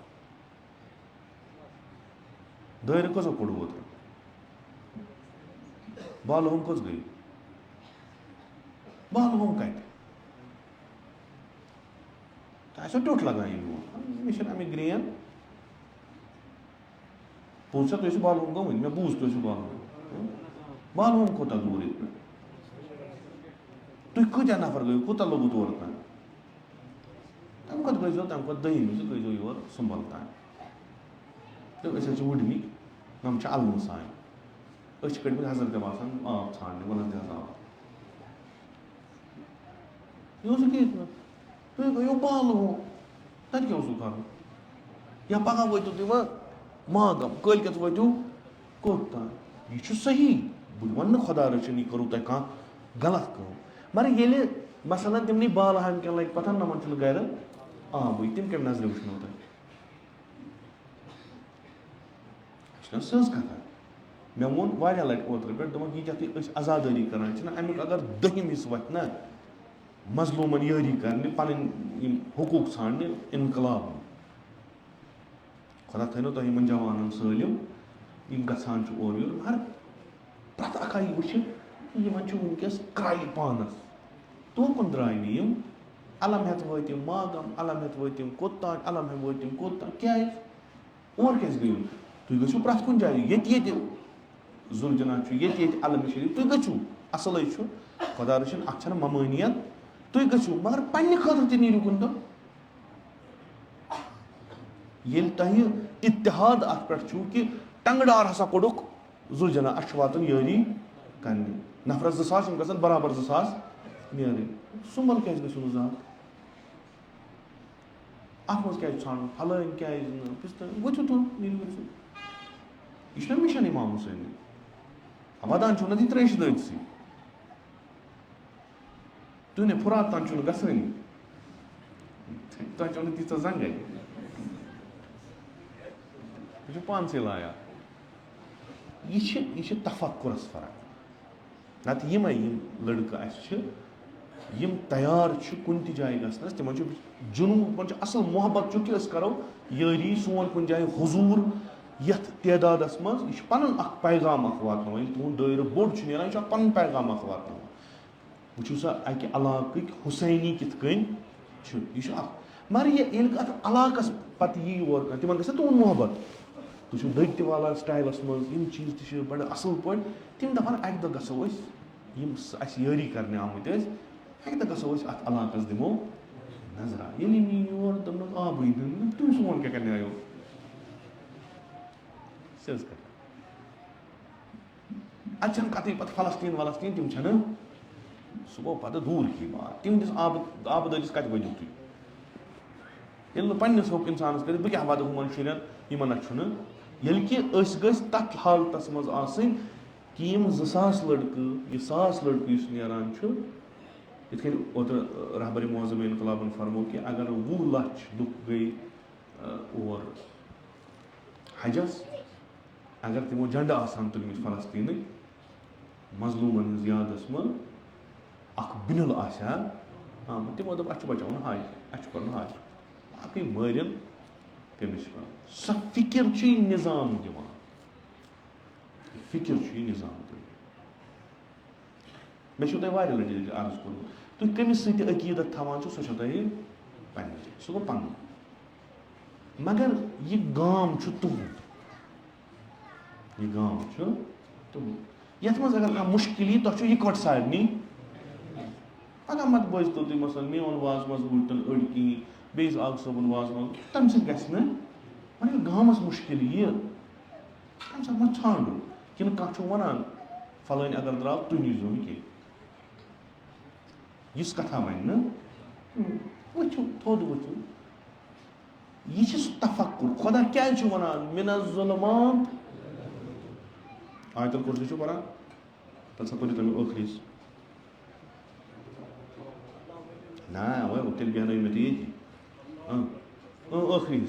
Speaker 1: دٲیرٕ کٔژو کوٚڑ اوترٕ بالہٕ ہوم کٔژ گٔے بالہٕ ہوم کَتہِ تۄہہِ آسیو ٹیوٚٹھ لگان یہِ مےٚ چھِنہٕ اَمِکۍ گرٛین پوٚز چھا تُہۍ ٲسِو بالہٕ ہوم گٔمٕتۍ مےٚ بوٗز تُہۍ ٲسِو بالہٕ ہوم بالہٕ ہوم کوٗتاہ دوٗر ییٚتہِ پٮ۪ٹھ تُہۍ کۭتیاہ نفر گٔیو کوٗتاہ لوٚگوٕ تور تام تَمہِ کھۄتہٕ گٔژھۍزیو تَمہِ کھۄتہٕ دٔیِمہِ زٕ گٔژھۍزیو یور سُمبل تام تہٕ أسۍ حظ چھِ وٕڈمٕتۍ یِم چھِ اَلمہٕ سانہِ أسۍ چھِ کٔڑمٕتۍ حضرت باسان آب ژھانٛڈنہِ وَنان تہِ حظ آب یہِ اوسُکھ ییٚتہِ نہٕ تُہۍ گٔیو بالہٕ ہوم تَتہِ کیٛاہ اوسوٕ کَرُن یا پگاہ وٲتِو تُہۍ وۄنۍ ماگام کٲلۍکٮ۪تھ وٲتِو کوٚت تام یہِ چھُ صحیح بہٕ وَنہٕ نہٕ خۄدا رٔچھِنۍ یہِ کوٚروٕ تۄہہِ کانٛہہ غلط کٲم مگر ییٚلہِ مثلاً تِمنٕے بالہٕ ہامہِ کٮ۪ن لَگہِ پَتہ نَمَن چھُنہٕ گرِ آبٕے تِم کَمہِ نظرِ وٕچھنو تۄہہِ یہِ چھِنہ سٕژ کَتھا مےٚ ووٚن واریاہ لَٹہِ اوترٕ پٮ۪ٹھ دوٚپُن ییٖتیٛاہ تُہۍ أسۍ عزادٲری کران چھِنہ اَمیُک اگر دٔہِم حِصہٕ وَتھِ نہ مظلوٗمَن یٲری کَرنہِ پَنٕنۍ یِم حقوٗق ژھانٛڈنہِ اِنقلاب خۄدا تھٲینو تۄہہِ یِمن جوانن سٲلِم یِم گژھان چھِ اورٕ یورٕ مگر پرٛٮ۪تھ اکھ آیہِ وٕچھِتھ یِمن چھُ وٕنکیٚس کرٛایہِ پانَس توکُن درٛاے نہٕ یِم علم ہٮ۪تھ وٲتۍ یِم ماگام علم ہٮ۪تھ وٲتۍ یِم کوٚت تانۍ علم ہٮ۪تھ وٲتۍ یِم کوٚت تانۍ کیٛازِ اور کیٛازِ گٔیو تُہۍ گٔژھِو پرٛٮ۪تھ کُنہِ جایہِ ییٚتہِ ییٚتہِ ذُلجنا چھُ ییٚتہِ ییٚتہِ علمہِ شریٖف تُہۍ گٔژھِو اَصلٕے چھُ خۄدا رٔچھِنۍ اَتھ چھَنہٕ ممٲنیت تُہۍ گٔژھِو مگر پنٛنہِ خٲطرٕ تہِ نیٖرِو کُنہِ دۄہ ییٚلہِ تۄہہِ اِتحاد اَتھ پٮ۪ٹھ چھُو کہِ ٹنٛگہٕ ہسا کوٚڑُکھ ذُلجنا اَسہِ چھُ واتُن یٲری کَرنہِ نفرَس 2,000 یِم گژھن برابر 2,000 نیرٕنۍ سُمبل کیٛازِ گٔژھِو نہٕ زانٛہہ اَتھ منٛز کیٛازِ ژھانٛڈُن پھلٲنۍ کیٛازِ نہٕ پِستٲنۍ ؤتھِو تور نیٖرِو گٔژھِو یہِ چھُنہ مِشن اِمام حُسینٕے وَدان چھُو نہ تُہۍ ترٛیشہِ دٲدۍسٕے تُہۍ نَے فُرات تام چھُو نہٕ گژھٲنی تۄہہِ چھو نہٕ تیٖژاہ زنٛگَے تُہۍ چھِو پانسٕے لایا یہِ چھِ تفکُرس فرق نتہٕ یِمے یِم لٔڑکہٕ اَسہِ چھِ یِم تیار چھِ کُنہِ تہِ جایہِ گژھنَس تِمن چھُ جنوٗب تِمن چھُ اَصٕل محبت چھُ کہِ أسۍ کَرو یٲری سون کُنہِ جایہِ حضوٗر یَتھ تعدادَس منٛز یہِ چھُ پَنُن اکھ پیغام اکھ واتناوان ییٚلہِ تُہُنٛد دٲیرٕ بوٚڑ چھُ نیران یہِ چھُ اکھ پَنُن پیغام اکھ واتناوان وٕچھِو سا اَکہِ علاقٕکۍ حُسینی کِتھ کٔنۍ چھُ یہِ چھُ اکھ مگر ییٚلہِ اَتھ علاقَس پَتہٕ یی اور کانٛہہ تِمن گژھِ نہ تُہُنٛد محبت تُہۍ چھِو دٔگۍ تہِ والان سٹایلَس منٛز یِم چیٖز تہِ چھِ بَڑٕ اَصٕل پٲٹھۍ تِم دَپان اَکہِ دۄہ گژھو أسۍ یِم اَسہِ یٲری کَرنہِ آمٕتۍ ٲسۍ اَکہِ دۄہ گژھو أسۍ اَتھ علاقَس دِمو نظرا ییٚلہِ یِم یی یور دوٚپنَکھ آبٕے دیُن تُہۍ سون کیٛاہ کَرنایو سیٚز کَتھ اَتہِ چھَنہٕ کَتھٕے پَتہٕ فلسطیٖن تِم چھَنہٕ سُہ گوٚو پَتہٕ دوٗر کی بات تِہنٛدِس آبہٕ دٲدِس کَتہِ ؤنِو تُہۍ ییٚلہِ نہٕ پنٛنِس ہیوٚک اِنسانَس کٔرِتھ بہٕ کیٛاہ وَدٕ ہُمَن شُرٮ۪ن یِمَن نہ چھُنہٕ ییٚلہِ کہِ أسۍ گٔژھۍ تَتھ حالتَس منٛز آسٕنۍ کہِ یِم 2,000 لٔڑکہٕ یہِ 1,000 لٔڑکہٕ یُس نیران چھُ یِتھ کٔنۍ اوترٕ رہبرِ معظم اِنقلابن فرمو کہِ اگر 20 لَچھ لُکھ گٔے اور حجس اگر تِمو جنڈٕ آسان تُلمٕتۍ فلسطیٖنٕکۍ مظلوٗمَن ہٕنٛز یادَس منٛز اکھ بِنِل آسہِ ہا آمُت تِمو دوٚپ اَسہِ چھُ بَچاوُن حج اَسہِ چھُ کَرُن حج باقٕے مٲرِن تٔمِس چھُ کَرُن سۄ فِکِر چھُ یہِ نِظام دِوان فِکِر چھُ یہِ نِظام دِوان मे छो तोय वारिया लटि अर्ज कोर्मुत तुम कमिस सति अकीदत थवान छो सो छो तोय पन्ने सो गो पन्नुन मगर ये गाम छु तुहुंद ये गाम छु तुहुंद यथ मज अगर कहां मुश्किल यी तोह छु इकवट सारनी पगह मत बोजतो तुम मसल मेन वाज मज उल्टन अड़ की बेस आग सोबन वाज मज तम से गस न मगर गामस मुश्किल ये तम से मत छांडो किन कहां छु वनान फलाइन अगर द्राव तुम नीजो के यस कथा वन न वचो थोद वचो ये तफक्कुर खुदा क्या वनान मिनज़्ज़ुलुमात आयतुल कुर्सी छु पढ़ा तसव्वुर तम आखिरी ना वो तेल बयान में थी आखिरी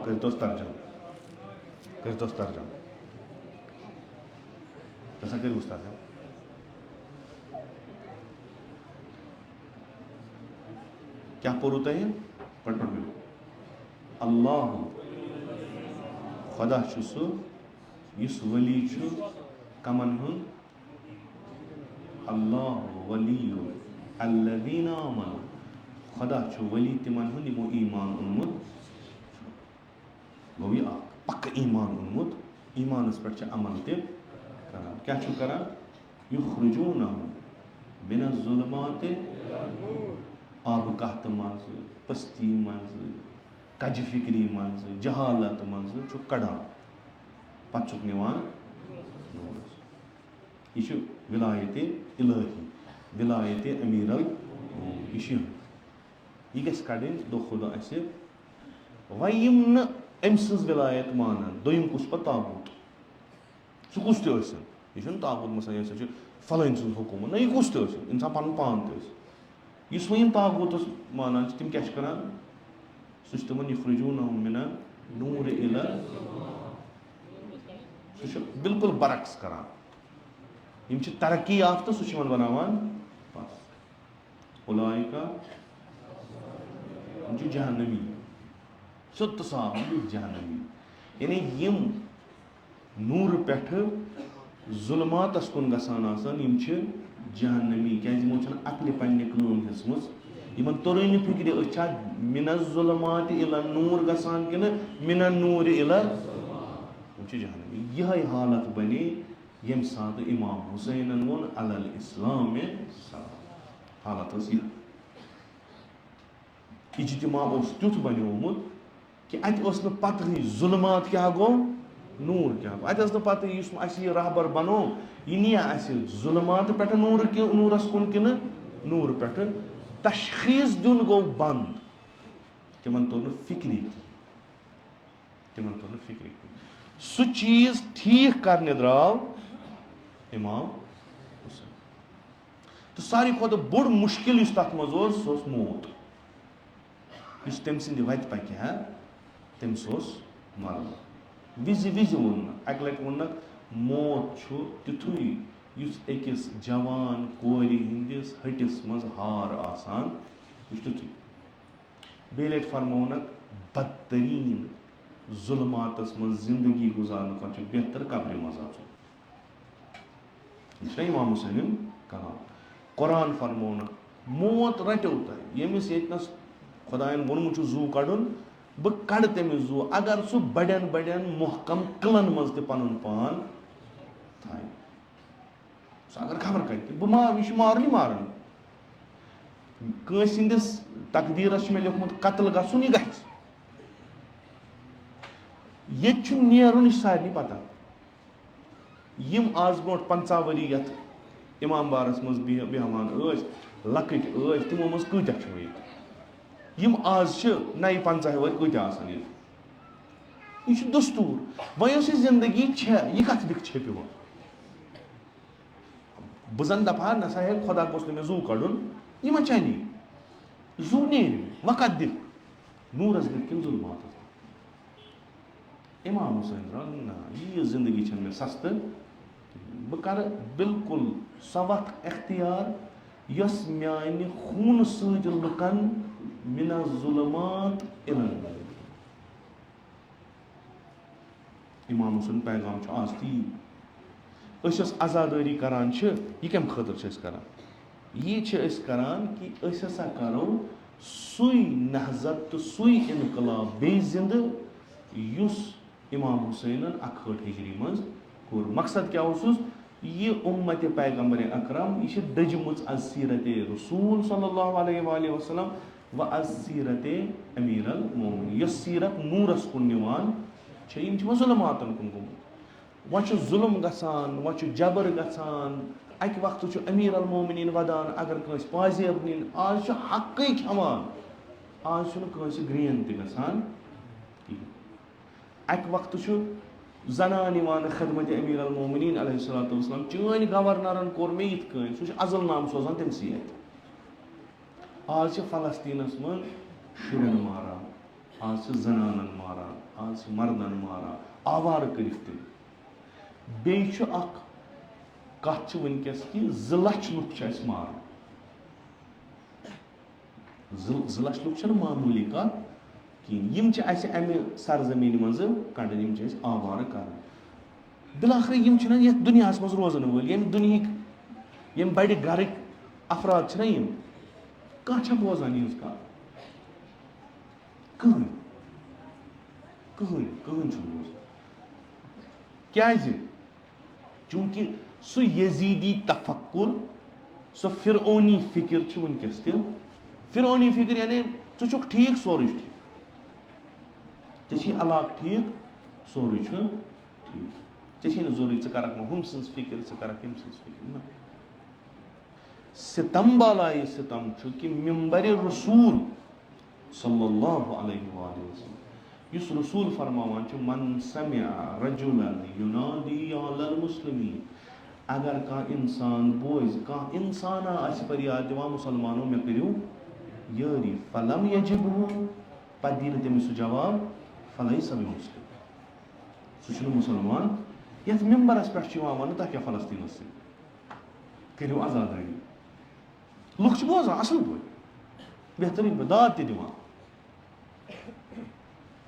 Speaker 1: करतोस तर्जम तसा कर उस्ताद क्या पढ़ता है पढ़ अल्लाह खुदा सु इस वली कमन हुन अल्लाह वलियु अल्लज़ीना आमनु खुदा वली तिमन हुन यमो ईमान उन्मुत गो यह पक्का ईमान उन्मुत ईमानस पे अमल तम करान क्या करान युखरिजूनहुम मिनज़्ज़ुलुमात आब कहत मज पस्ती मज कज फिक्री मज जहालत मज कड़ान पे निवान यह विलायत इलाही विलायत अमीरल यह गस कड़न दो खुदा वम न अम सज विलायत मानान दोम कुस पे ताबूत सह कुस यह ताबूत मसल यह फलाइन सज हुकूमत ना यह कुस इंसान पन पान इस वह ताबूत मानान तम क्या करान सह तमन युखरिजूनहुम मिन नूर इला सह बिल्कुल बरक्स करान यम तरक्की याफ्ता सह बनावान बस उलाइका जहन्नमी सुत साफ जहन्नमी यानी यम नूर पे जुल्मातस कुन गसान जहन्नमी क्या अकल पन्ने काम हेचम इन तोरन फिक्र मिनज़्ज़ुलुमात इला नूर गसान कि मिन नूर इला जहन्नमी यह हालत बने यम सात इमाम हुसैन वोन अलल इस्लाम हालत इज्तिमा तुथ बनियोमुत कि अत पत जुल्मात क्या गो नूर क्या गो अत पत रहबर बनो यह निया जुल्मात पे नूरस कुन कि नूर पे तशखीस दिन गो बंद तिमन तोर फिक्री सह चीज ठीक करने द्राव इमाम हुसैन तो सारी खुद बोड़ मुश्किल तथ मज सह मौत तम सद वत पकि तमिस मरण विज वोन अक लट वोन मौत तिथुई अकिस जवान कोर हंदिस हटिस मज हार आसान तिथुई बे लट फरमोनक बदतरीन जुल्मातस मज जिंदगी गुजारने खुद बेहतर कब्र मज इमाम हुसैन कलाम कुरान फरमोनक मौत रटो तुम यमिस यतनस खुदायन वोनमुत जू कड़न बह कड़ तमिस जू अगर सह बड़न बड़न महकम किलन मज पन पान थाय अगर खबर कर बह यह मारन मारन कंस हिंदिस तकदीरस मे लिखमुत कत्ल गसुन यह गस ये नेरुन सारे पता यम आज ब्रो 50 वरी यथ इमाम बारस मज बेहमान लकट तमो मज कत्या यम आज नई 50 वर कत्या यह दस्तूर वह जिंदगी यह कत दिख छेपो बह जन दपा नसा है खुदा गोस मे जू कड़न यह मा चली जू नेर वह कत दिख नूरस दिख कि जुल्मात इमाम हुसैन ना यह जिंदगी मे सस्त बह कर बिल्कुल सह वत अख्तियार यस म्यान खून सत लुकन من الظلمات إلى النور. इमाम हुसैन पैगाम छ आज ती अस आजादारी करान छ ये कम खतर छ करान ये छ करान कि अस हसा करो सुई नहजत तो सुई इनकलाब बे जिंद युस इमाम हुसैन 61 हिजरी मज कोर मकसद क्या हुसुस ये उम्मत पैगंबर अकरम ये दजमुच अज सीरत रसूल सल्लल्लाहु अलैहि वसल्लम व अज सीरत अमीर अल मोमिनीन ये सीरत नूरस कुन निवान जुलमातन कुन गुम वह जुलम गसान वह जबर गसान अक वक्त अमीर अल मोमिनीन वदान अगर कंस पाजेब नीन आज हक खमान आज कंस ग्रेन तसान अक वक्त जनान खदमत अमीर अल मोमिनीन अलैहिस्सलातु वस्सलाम चन गवर्नरन कोर मे यिथ कन सह अजल नाम सोजान तम आज फलस्तीनस मन शुरन मारा आज जनानन मारा आज मर्दन मारा आवार करित बेच कत वनकस कि 2 लाख लुक मार 2 लाख लुक मामूली कत कम अमे सरजमीन मज कड़न आवार कर बिलाखिर ये दुनिया मज रोजन वल ये दुनिया ये बड़ गर अफराद कह बोजान यह कत कहन बोज क्या चूंकि सह यजीदी तफक्कुर सह फिरौनी फिक्र वनकस फिरौनी फिक्र यानी षुक ठीक सोरे ठीक अलाक ठीक सोरे ठीक जरूरी कर हम सज फिक्र कर फिक्र सितम बालाय सितम कि मिंबर रसूल सल्लल्लाहु अलैहि वसल्लम युस रसूल फरमावान मन समिअ रजुलन युनादी अलल मुस्लिमीन अगर कह इंसान बोज कह इंसान फरियाद दिवान मुसलमानों मे करियो यारी फलम यजिबहु पत दिन तमिस जवाब फलैस बिमुस्लिम सह मुसलमान यथ मिंबरस पे वन तह क्या फलस्तीन से करियो आजादारी लुक बोजान असल पे बेहतरीन पे दाद दिवान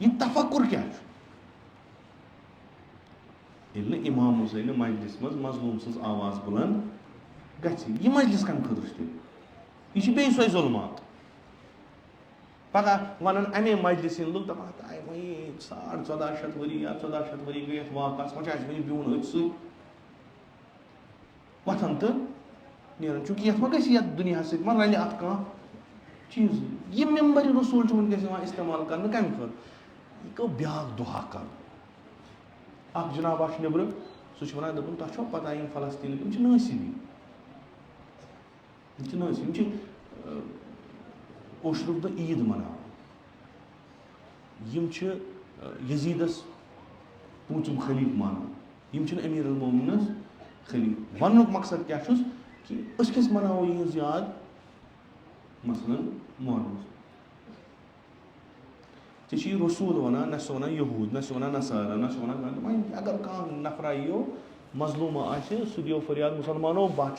Speaker 1: यह तफक्कुर क्या इमाम हुसैन मजलिस मज मजलूम सज आवाज बुलंद गि मजलिस कम खतर यह बे सो जुलमात पगह वन अमे मजलिस लुक दपान वही 1400 वरी या 1400 वरी गई वाकस वह बिहन अथ सो वथन तो नीर चूंकि ये गि दुनिया सत मा रल अत कह चीज यह मेम्बर रसूल वनकस इस्तेमाल कर कम खर यह गो ब्या दुहा कर जनाब नबर सह वन तह पता यम फलस्तीन तम नसीबी ओशरुक दह ईद मना यजीदस पूंचम खलीफ माना अमीर अल मोमिनीन खलीफ वन मकसद क्या कि कस मनाओ यह याद मसलन मोहर्रम चे रसूल वन न वन यहूद न वन नसारा न वन अगर कह नफरा यो मजलूम सह दियो फरियाद मुसलमानो बह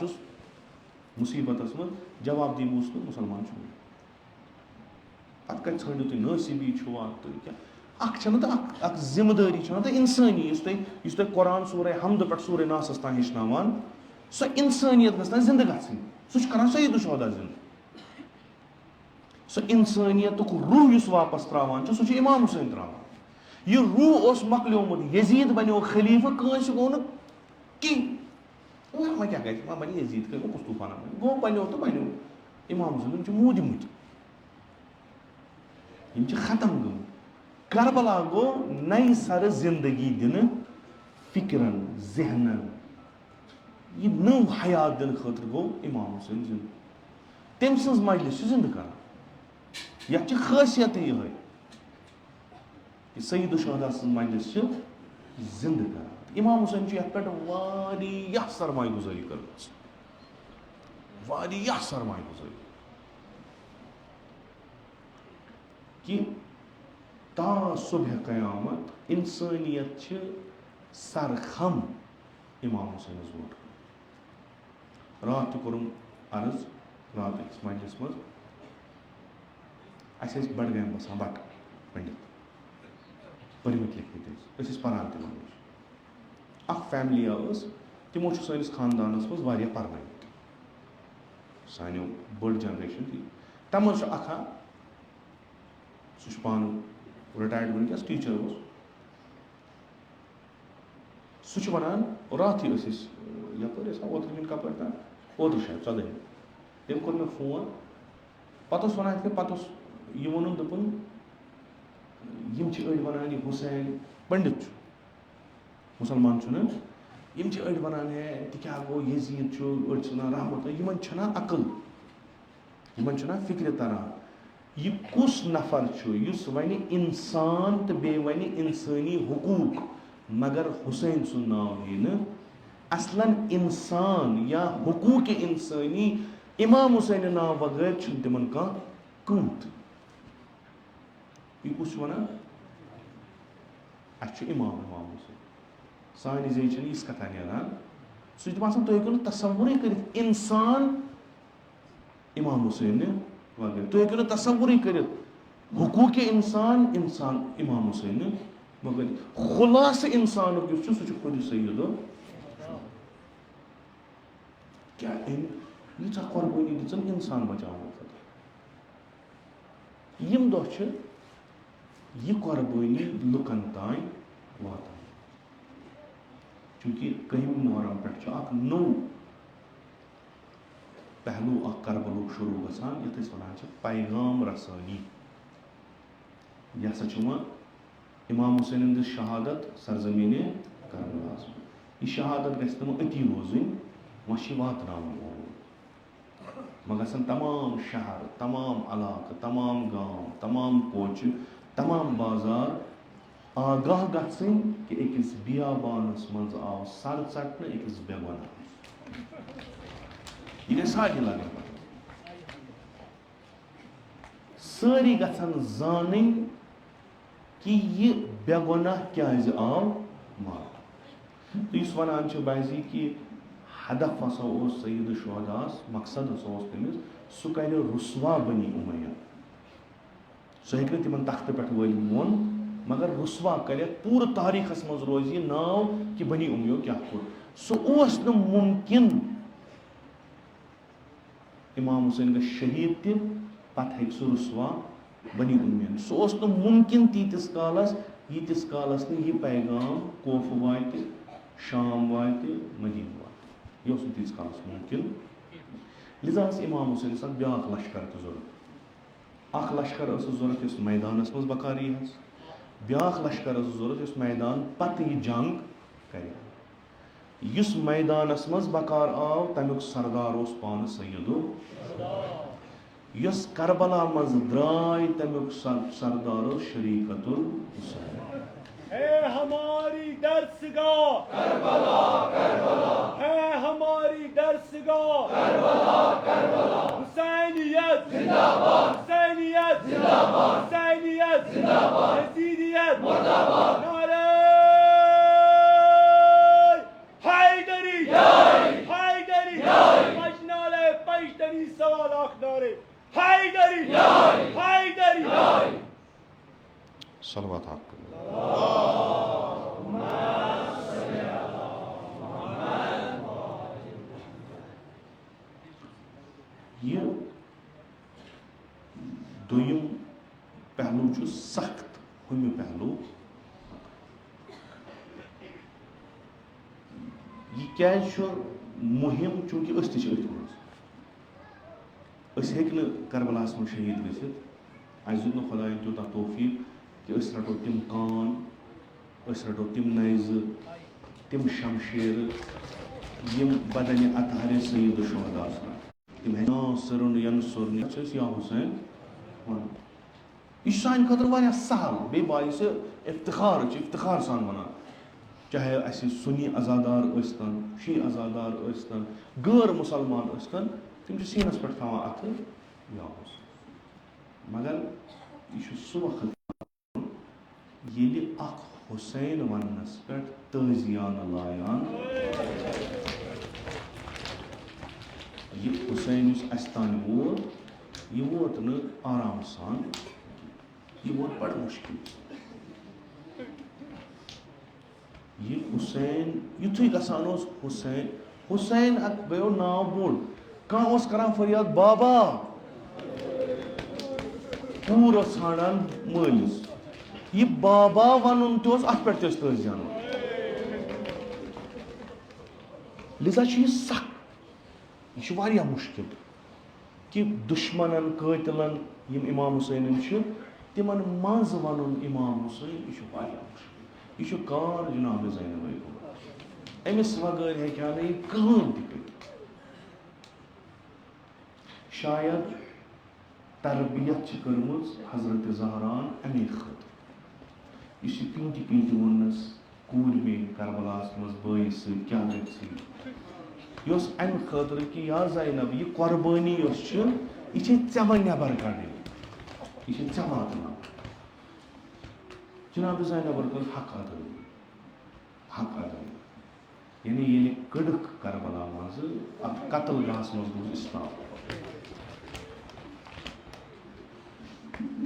Speaker 1: मुसीबत मज जवाब दीबूस तो मुसलमान पत कत षो तुम नसीबी छुआ तो क्या जिम्मेदारी तो इंसानी तुम कुरान सूर हमद पे सूर नासस तान हेचनावान सो इंसानियत गस जिंद गई सह कर सईद शहदा जिंद सो इंसानियत रूह वापस त्रावान सह इमाम हुसैन त्रावान यह रूह मकलियोमुत यजीद बनो खलीफा कंस गो न वह क्या गई वह बन यजीद कर कुछ तूफाना बन गो बनो तो बनो इमाम हुसैन मूदमुत खत्म गो करबला गो नई सर जिंदगी दिन फिक्रन जहनन यह नौ हयात दिन खतर गो इमाम हुसैन जिंद तम सज मजलिस जिंद कर यह खासियत यह सईद शहदा सज मजलिस जिंद कर इमाम हुसैन ये पे सरमाय गुजारी कर सरमाय गुजारी कि ता सुबह क़यामत इंसानियत सरखम इमाम हुसैन वोट रात कोर अर्ज रात मजलिस मज اَسہِ ٲسۍ بڈگامہِ بسان بٹ پٔنڈِت پٔرمٕتۍ لیکھمٕتۍ ٲسۍ أسۍ پران تِمن نِش اکھ فیملیا ٲس تِمو چھُ سٲنِس خاندانس منٛز واریاہ پرنٲومٕتۍ سانیو بٔڑ جنریشن تَتھ منٛز چھُ اکھا سُہ چھُ پانہٕ رِٹایٲرڈ وٕنکیٚس ٹیٖچر اوس سُہ چھُ وَنان راتھٕے ٲسۍ أسۍ یپٲرۍ ٲسۍ اوترٕ کِنہٕ کپٲرۍ تام اوترٕ شاید 14 تٔمۍ کوٚر مےٚ فون پتہٕ اوس وَنان یِتھ کٔنۍ پتہٕ اوس یہِ ووٚنُن دوٚپُن یِم چھِ أڑۍ وَنان یہِ حُسین پٔنڈِت چھُ مُسلمان چھُنہٕ یِم چھِ أڑۍ وَنان ہے تہِ کیٛاہ گوٚو یزیٖد چھُ أڑۍ چھِ وَنان رحمت یِمن چھَنا عقل یِمن چھُنا فِکرِ تران یہِ کُس نفر چھُ یُس وَنہِ اِنسان تہٕ بیٚیہِ وَنہِ اِنسٲنی حقوٗق مگر حُسین سُنٛد ناو ہیٚیہِ نہٕ اصلاً اِنسان یا حقوٗقِ اِنسٲنی اِمام حُسینہِ ناو بغٲر چھُنہٕ تِمن کانٛہہ قۭمتھ یہِ کُس چھُ وَنان اَسہِ چھُ اِمام حُسین سانہِ زیٚیہِ چھَنہٕ یِژھ کَتھا نیران سُہ چھُ باسان تُہۍ ہیٚکِو نہٕ تصوُرٕے کٔرِتھ اِنسان اِمام حُسینہِ وغٲر تُہۍ ہیٚکِو نہٕ تصوُرٕے کٔرِتھ حقوٗقِ اِنسان اِمام حُسینہِ وغٲر خُلاصہٕ اِنسانُک یُس چھُ سُہ چھُ خۄد سیدُ کیٛاہ أمۍ ییٖژاہ قۄربٲنی دِژٕن اِنسان بچاونہٕ خٲطرٕ یِم دۄہ چھِ یہِ قۄربٲنی لُکن تانۍ واتان چوٗنٛکہِ 1 محرم پٮ۪ٹھ چھُ اکھ نوٚو پہلوٗ اکھ کربلُک شروٗع گژھان یَتھ أسۍ وَنان چھِ پیغام رسٲنی یہِ ہسا چھُ وۄنۍ اِمام حُسینن دِژ شہادت سرزمیٖنہِ کربلاہس منٛز یہِ شہادت گژھِ نہٕ وۄنۍ أتی روزٕنۍ وۄنۍ چھِ یہِ واتناوُن وۄنۍ گژھن تمام شہر تمام علاقہٕ تمام گام تمام کوچہِ تمام بازار آگاہ گژھٕنۍ کہِ أکِس بیابانس منٛز آو سر ژٹنہٕ أکِس بے گۄناہس یہِ گژھِ سارنٕے لگٕنۍ سٲری گژھن زانٕنۍ کہِ یہِ بے گۄناہ کیازِ آو مارنہٕ تہٕ یُس وَنان چھُ بعضی کہِ ہدف ہسا اوس سید شہداہس مقصد ہسا اوس تٔمِس سُہ کرِ رُسوا بنی اُمَیہ سُہ ہیٚکہِ نہٕ تِمن تختہٕ پٮ۪ٹھ وٲلِتھ بۄن مگر رُسوا کَرٮ۪کھ پوٗرٕ تٲریٖخس منٛز روزِ یہِ ناو کہِ بنی اُمَیو کیٛاہ کوٚر سُہ اوس نہٕ مُمکِن اِمام حُسین گژھِ شہیٖد تہِ پتہٕ ہیٚکہِ سُہ رُسوا بنی اُمَیہ سُہ اوس نہٕ مُمکِن تیٖتِس کالس ییٖتِس کالس نہٕ یہِ پیغام کوفہٕ واتہِ شام واتہِ مدیٖنہٕ واتہِ یہِ اوس نہٕ تیٖتِس کالس مُمکِن لِذا ٲس اِمام حُسینس اکھ بیٛاکھ لشکر تہِ ضوٚرتھ اکھ لشکر ٲسٕس ضوٚرتھ یُس مٲدانس منٛز بکار یی حظ بیٛاکھ لشکر ٲسٕس ضوٚرتھ یُس مٲدان پتہٕ یہِ جنگ کرِ یُس مٲدانس منٛز بکار آو تمیُک سردار اوس پانہٕ سید یۄس کربلا منٛز درٛاے تمیُک سردار اوس شریٖکت الحسین
Speaker 2: ہے ہماری درسگاہ کربلا کربلا ہے ہماری درسگاہ کربلا کربلا حسینیت زندہ باد حسینیت زندہ باد حسینیت زندہ باد یزیدیت مردہ باد نعرہ حیدری حیدری پشنالے پشتنی سوال آخ نعرے حیدری حیدری
Speaker 1: صلوات حق یہِ دوٚیِم پہلوٗ چھُ سخت ہُمہِ پہلوٗ یہِ کیازِ چھُ مُہِم چوٗنٛکہِ أسۍ تہِ چھِ أتھۍ منٛز أسۍ ہیٚکۍ نہٕ کربلاہس منٛز شہیٖد گٔژھِتھ اَسہِ دیُت نہٕ خۄدایَن تیوٗتاہ توفیٖق کہِ أسۍ رَٹو تِم کان أسۍ رَٹو تِم نیزٕ تِم شمشیرٕ یِم بدنہِ اطہرِ سید شہدا آسان تِم ناصرُن ینصُرنی چھِ أسۍ یا حُسین وَنان یہِ چھُ سانہِ خٲطرٕ واریاہ سہل بیٚیہِ باعثِ افتخار چھِ افتخار سان وَنان چاہے اَسہِ سُنی عزادار ٲسۍتن شی عزادار ٲسۍتن غٲر مُسلمان ٲسۍتن تِم چھِ سیٖنس پٮ۪ٹھ تھاوان اَتھٕ یا حُسین مگر یہِ چھُ سُہ وقت ییٚلہِ اکھ حُسین وننس پٮ۪ٹھ تٲزیانہٕ لایان یہِ حُسین یُس اَسہِ تانۍ ووت ये वोत न आराम सान, ये वोत बड़ मुश्किल। ये हुसैन युथुई गसान हुसैन हुसैन गयो नाव बोल कह करान फरियाद बाबा पूर ान मालिस ये बाबा वन अत पे तज जान लिजा यह सख यह मुश्किल कि दुश्मन कातिलन यम इमाम हुसैन तिमन मज वन इमाम हुसैन यह मुश्किल यह कार जनाब ज़ैनब अमिस वगैर हेक्या न कहन तक शायद तरबियत कर्मज हजरत ज़हरान अमे खतर इस पिंटि पिंटि वनस कूर मे करबलास मज बयस क्या गस अमे खतर कि या ज़ैनब यह कुर्बानी यह वे नबर कड़ यह वातना जनाब ज़ैनब कर हक अदा यानी ये कड़क करबला मज कतल गाहस मज गो इस्लाम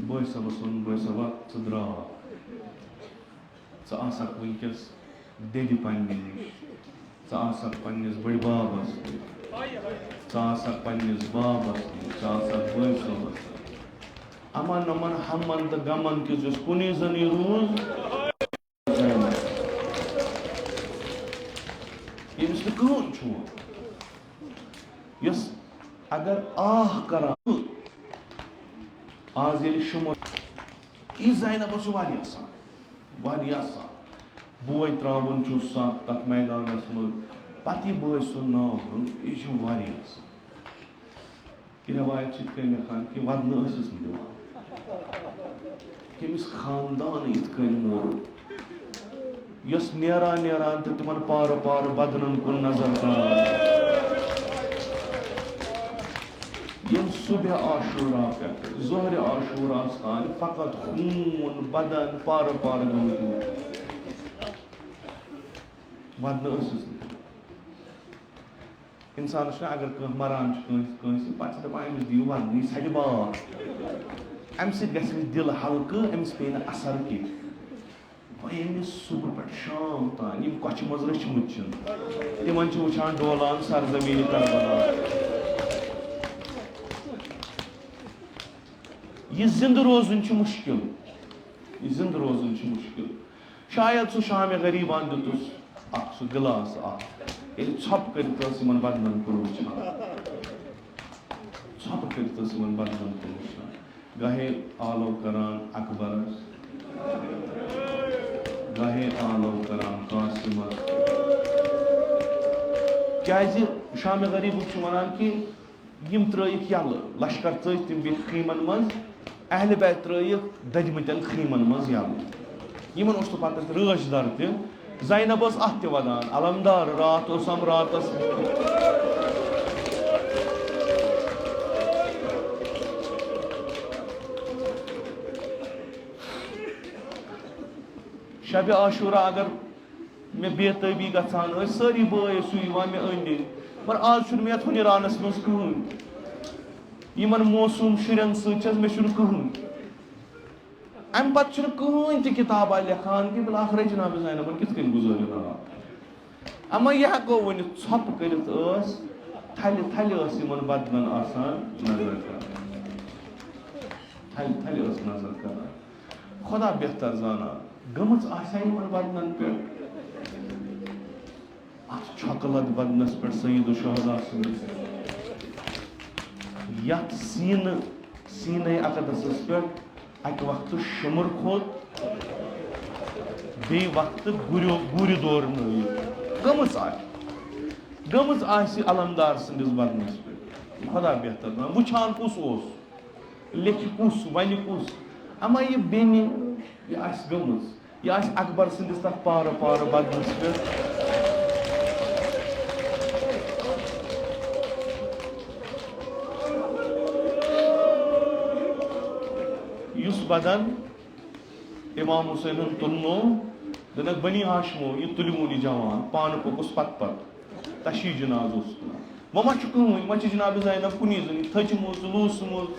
Speaker 1: बॉय सब सुन बॉय सब द्रा वनकस ददि पन्ने नश पन्निस बड़ बाबस पन्निस बाबस बॉय सबस अमन अमन हमन तो गमन किस कुन जन रूज यमिस कहन यस अगर आह करा आज ये शुमर यह ज़ैनब सान बोय त्रावन तथ मैदानस मज पे बोय सुन नाव यह रवायत लिखान कि वदन दिवान कमिस खानदान इत मोर यस नेरान नेरान तो तिमन पार पार बदनन कुन नजर कर यम सुबह आशूरा पे जोहर आशूरा तान फकत खून बदन पार पार गमत वदन इंसान अगर कह मरान पे दपान अमिस दिव वन यह सड़ बात अमि समिस दिल हल्क अमिस पे असर कह अमिस सुबह पे शाम तान कच मज रचमुत तिमन वुचान डोलान सरजमीन करबला यह जिंद रोजन मुश्किल यह जिंद रोजन मुश्किल शायद सह शाम गरीबान दुतुस सह गिलास छप कर बदनन कुन वुचान छप कर बदनन कुन वुचान गाहे आलो करान अकबरस गाहे आलो करान कासिमस क्या शाम गरीब वन कि यम त्रयिक यल लश्कर च तम बि खीमन मज अहल बैत त्रयिक ददमतन खीमन मज यल यमन तो पत राशदर ज़ैनब अत वदान अलमदार रात हम रातस शब आशूरा अगर मे बेतबी गसान सारी बय सुवान मे अंद पर आज मे हुनरानस मज कहन यमन मौसूम शुरन मे कहन अम पत कहन त किताबा लिखान कि बिलाखर जनाब ज़ैनबन कित गुजर रात अमा यह हेको वन छप कर थल थल बदनन नजर कर थल थल नजर कर खुदा बेहतर जाना गमच बदनन पे छकलत बदनस पे सईद शहदा यथ सीन अकदस पे अक वक्त शुमर खोत बे वक्त गुर दौर गमच अलमदार सदिस बदनस पे खुदा बेहतर वुचान कुस लिख कुस वन कुस अमा यह बेन यह गमच यह अकबर सदिस तथ पार पार बदनस पे बदन इमाम हुसैन तुलनो दनक बनी हाशमो यह तुलमून जवान पान पोकुस पत तशी जनाज वो मा कहीं वो जनाब ज़ैनब कुनी जन थचमुज लूसमुज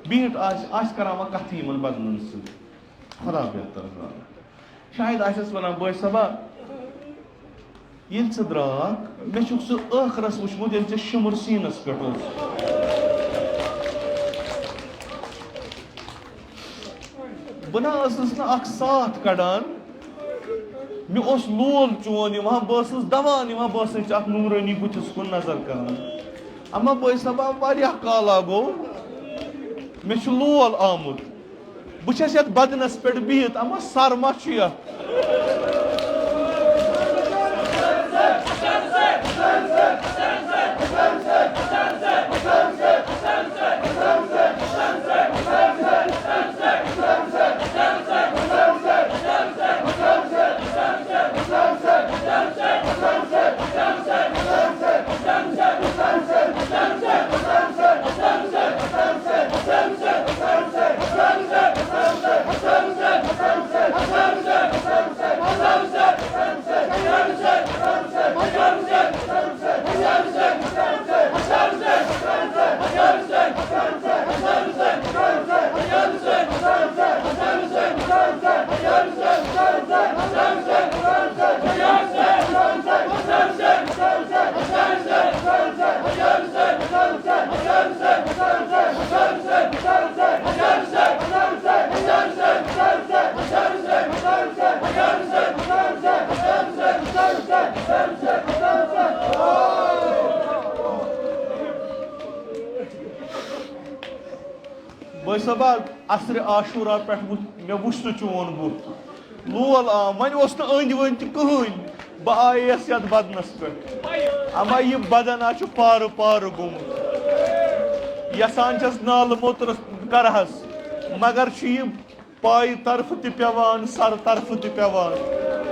Speaker 1: बीट आस करान कथ इन बदलन खुदा बेहतर जान शायद आस वन बॉय सबा ये द्राक मे सह ٲखरस वुचमुत ये शिमुर सीनस पे बह ना साथ कड़ान मे लोल चोन बस दवान बस नूरानी बुथिस कुन नजर करान अमा बॉय सबा वारिया काला गो मे लोल आमुत बस ये बदनस पे बिहित अमा सर मा बॉय सबा असर आशूरा पे मे वुच चोन बुत लोल आम वन अंद वन कहीं बह आयस ये बदनस पे अमा यह बदन आ पार पार गोमुत यसान नाल मोतर करहस मगर पाई तरफ पेवान सर तरफ पेवान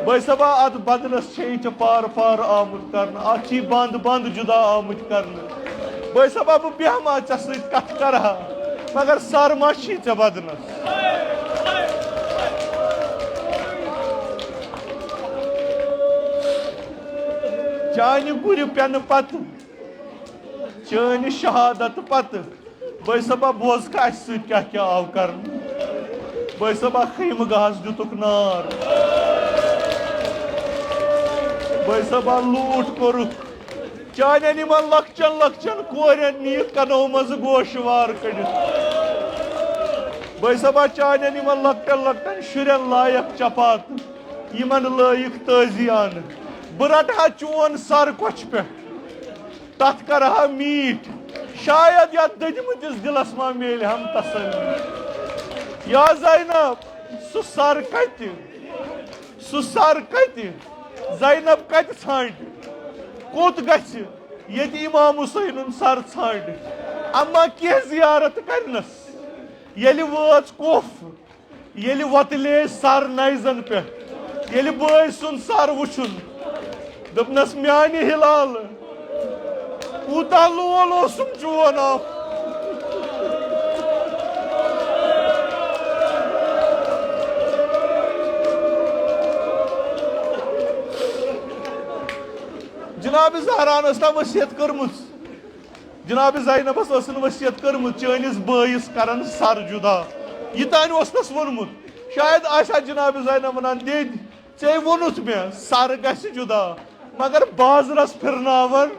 Speaker 1: बॉय सबा अत बदनस पार पार आमुत कर बंद बंद जुदा आमुत कर बॉय सबा बह बेहमा चे सत कथ करहा मगर सर मा चे बदनस चान गुर पेन पत चान शहादत पत बॉय सबा बोज क्या क्या आव कर बॉय सबा खैम गहस दुतुक नार बॉय सबा लूट कोरुक चान लक्चन लक्चन कोरन नी कनो मज गोशवार कड़ित बॉय सबा चान लक्टन लक्टन शुरन लायक चपात यमन लायक तजियान बह रटहा चोन सर कोच पे तथ करहा मीट शायद या दजमतिस दिलस मा मेल हम तसल्ली या ज़ैनब सर ज़ैनब कत छांड कोत गछ ये इमाम हुसैन सर छांड अम्मा कह जियारत करनस येलि वाच कोफ येलि वतले सर नाइजन पे येलि बॉय सुन सर वुचुन दपनस म्यानि हिलाल कूता लोल ओसुम चोन आफ जनाब ज़हरान वसीयत कर्मुत जनाब ज़ैनबस वसीयत कर्मुत चनिस बॉयस करन सर जुदा यह तान वोनमुत शायद आशा जनाब ज़ैनब वन दीद ऐ वोनुत मे सर गछ जुदा मगर बाजरस फिरनावन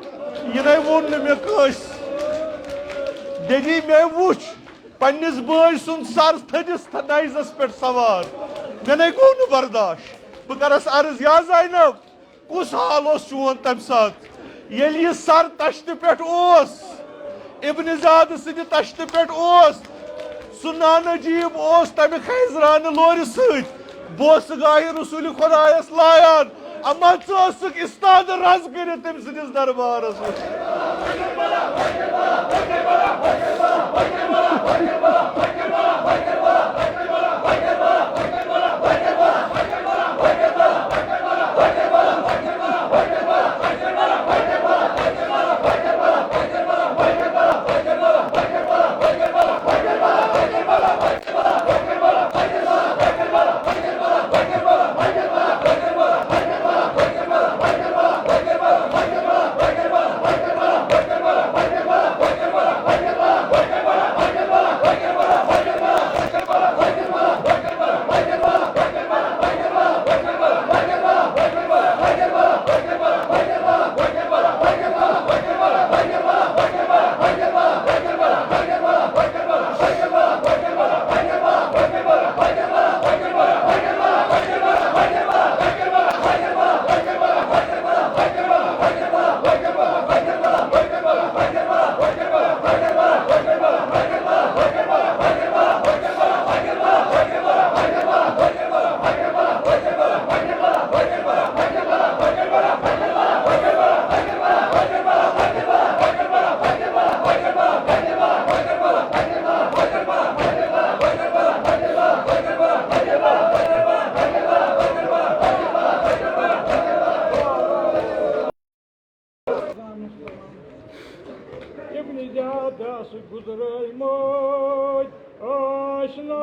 Speaker 1: यह वोन मे कस ददी मे वुच पन्निस बॉय सुन सर थदिस नाइजस पे सवार मे गो न बर्दाश्त बह करस अर्ज या ज़ैनब कुस हाल चोन तम सात ये सर तश्त पे इब्न ज़ाद सद तश्त पे सह नानजीब तमिक खैजरान लोर सत बह गाह रसूल खुदायस लायान अमा क इस्ताद रज कर तम सदिस दरबारस
Speaker 2: ابن زیادہ سے گزرائی موج آشنا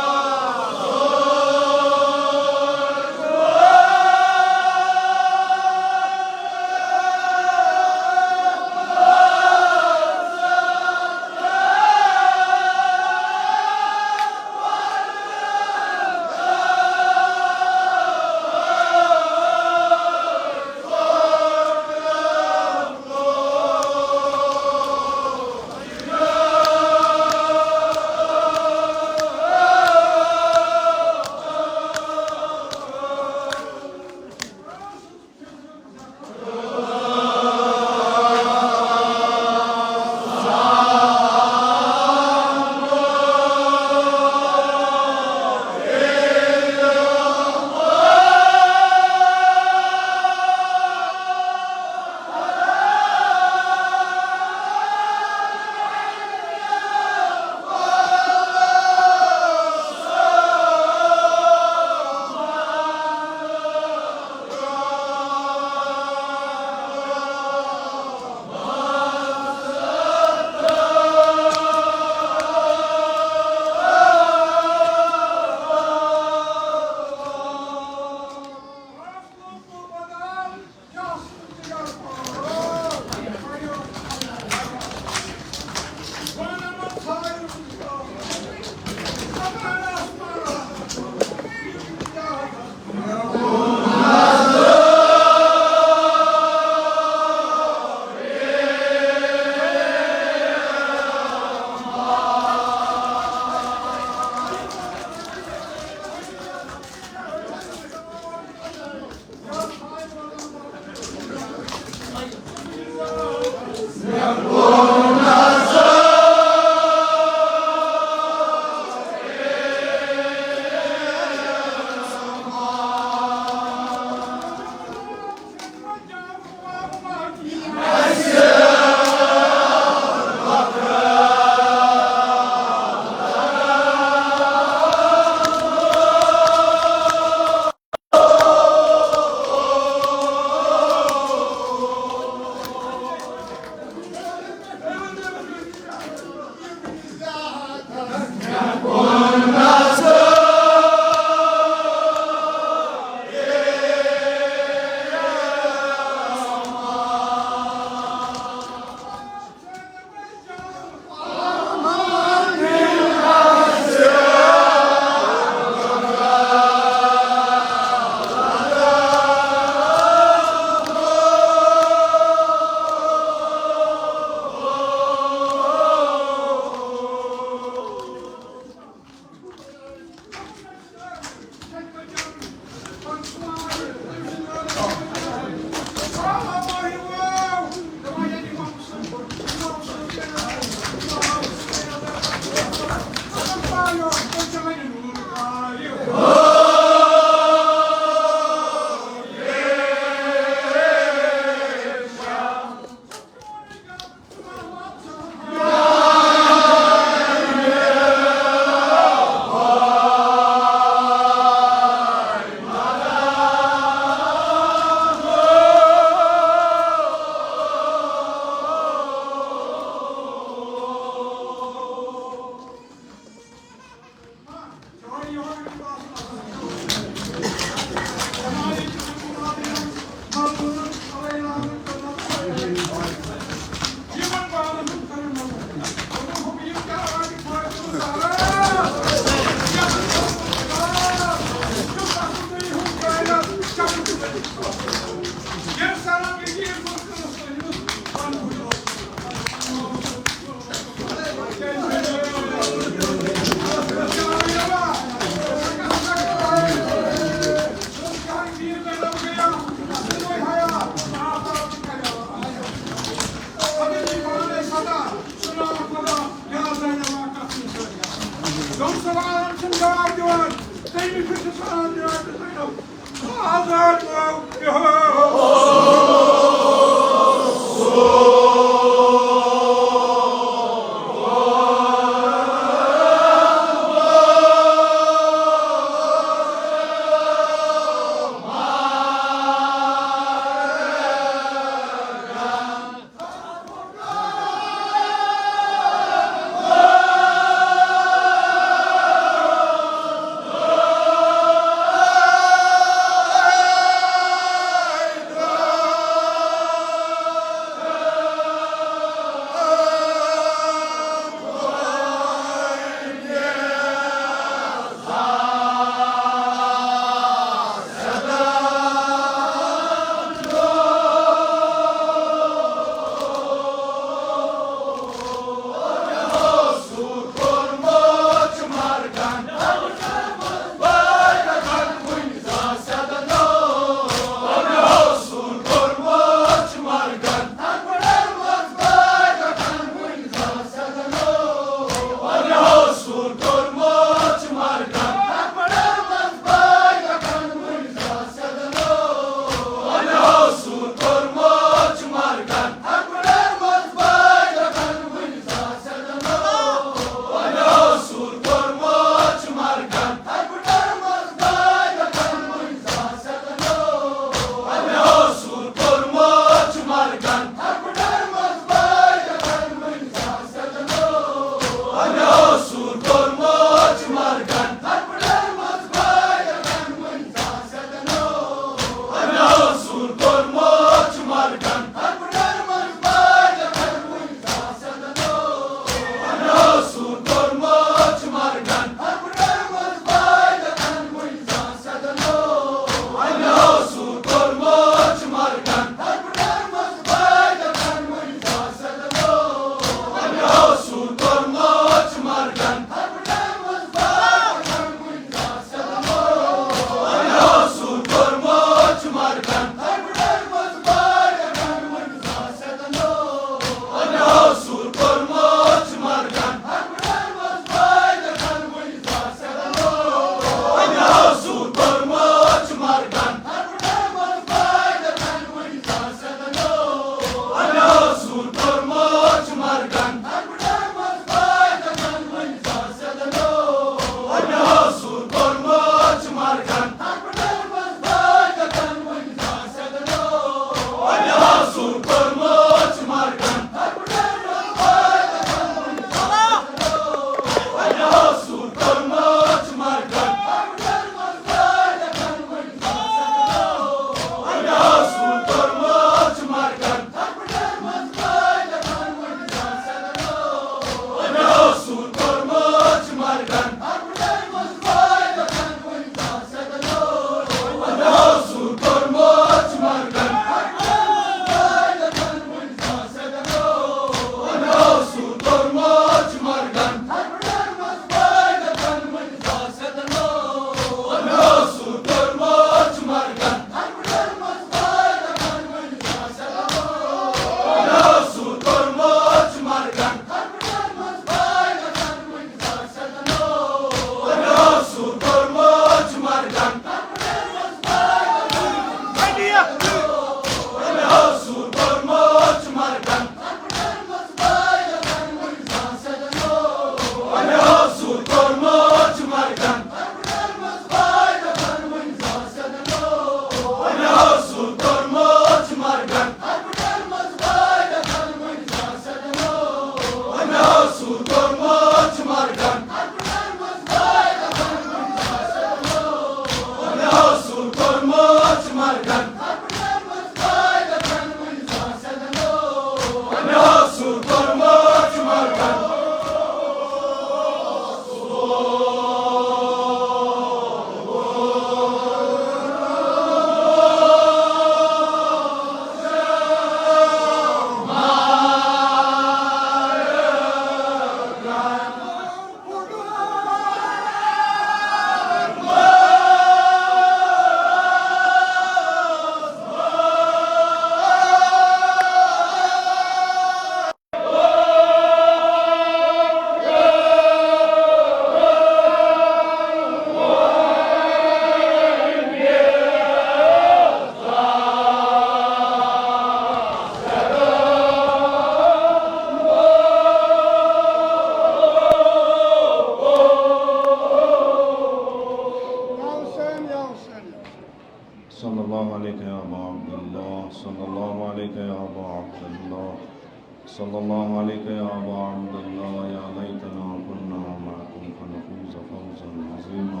Speaker 1: सल्लल्लाहु अलैहि या अबा अब्दुल्लाह या लैतना कुन्ना मअकुम फनफूज़ फौज़न अज़ीमा।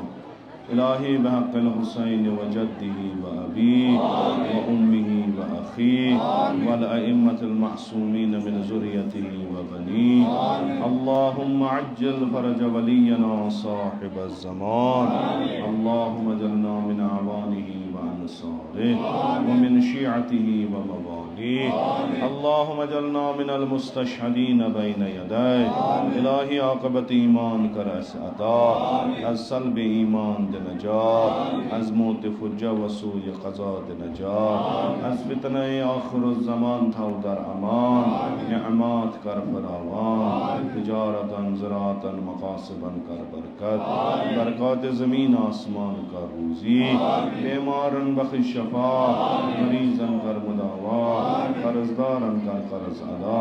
Speaker 1: इलाही बहक़्क़िल हुसैन व जद्दिही व अबीही व उम्मिही व अख़ीही वल अइम्मतिल मअसूमीन मिन ज़ुर्रिय्यतिही व बनीही। अल्लाहुम्मा अज्जिल फ़रज वलियना साहिबज़ ज़मान। अल्लाहुम्मा जअलना मिन अवानिही व अंसारिही व मिन शियअतिही व मवालिही। अल्लाहुम्मा जअलना मिनल मुस्तशहीदीन बैन यदैहि। इलाही आक़िबत ईमान कर ऐसे अता, अज़ सल्ब ईमान दे नजात, अज़ मौत फुज्जा व सूए क़ज़ा दे नजात, अज़ फितने आखिरुज़्ज़मान था दर अमान, निअमात कर फरावान, तिजारतन ज़राअतन मक़ासिबन कर बरकत, बरक़ात ज़मीन आसमान कर रूज़ी, बीमारन बख़्श शफ़ा, मरीज़न कर मुदावा, कर्ज़दारन कर कर्ज़ अदा,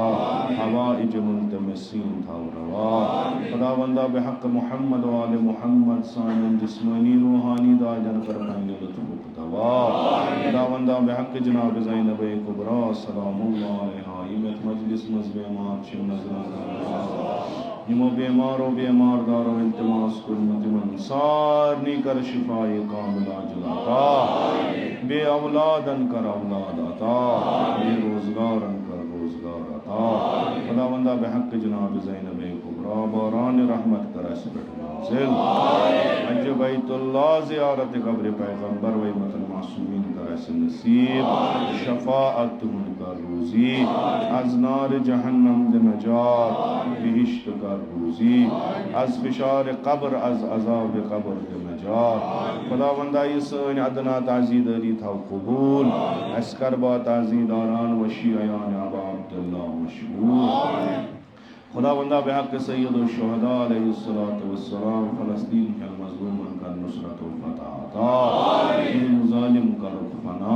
Speaker 1: हवाइज मुल्तमिसीन था रवा। खुदावंदा बिहक़्क़ मुहम्मद व आले मुहम्मद साइन जिस्मानी रूहानी दाजन कर फैल लुत्फ़ दवा। खुदावंदा बिहक़्क़ जनाब ज़ैनब कुबरा सलामुल्लाह अलैहा इमत मजलिस मज़बे मात शिम नज़र निमो बेमारो बेमारदारो इल्तिमास कुर्मतिमन सारनी कर शिफाए कामिला जुलाता। बे औलादन कर औलाद अता, बेरोज़गारन कर रोज़गार अता। खुदावंदा बिहक़्क़ जनाब ज़ैनब कुबरा बारान रहमत कर ऐसे नाज़िल। हज बैतुल्लाह ज़ियारत क़ब्र पैगम्बर व इम्मतुल मासूमीन कर ऐसे नसीब। शफ़ाअत कर रूज़ी, अज़ नार जहन्नम दे नजात, बिहिश्त कर रूज़ी, अज़ फ़िशार क़ब्र अज़ अज़ाब क़ब्र दे नजात। खुदावंदा इसान अदना ताज़ीदारी था क़बूल, अस्कर बा ताज़ीदारान व शियायान अबा अब्दुल्लाह मशहूर। खुदावंदा बिहक़्क़ सय्यदुश शुहदा अलैहिस्सलातु वस्सलाम फ़लस्तीन के मज़लूमन का नुसरत व फ़तह अता, ज़ालिम का रुख़ फना।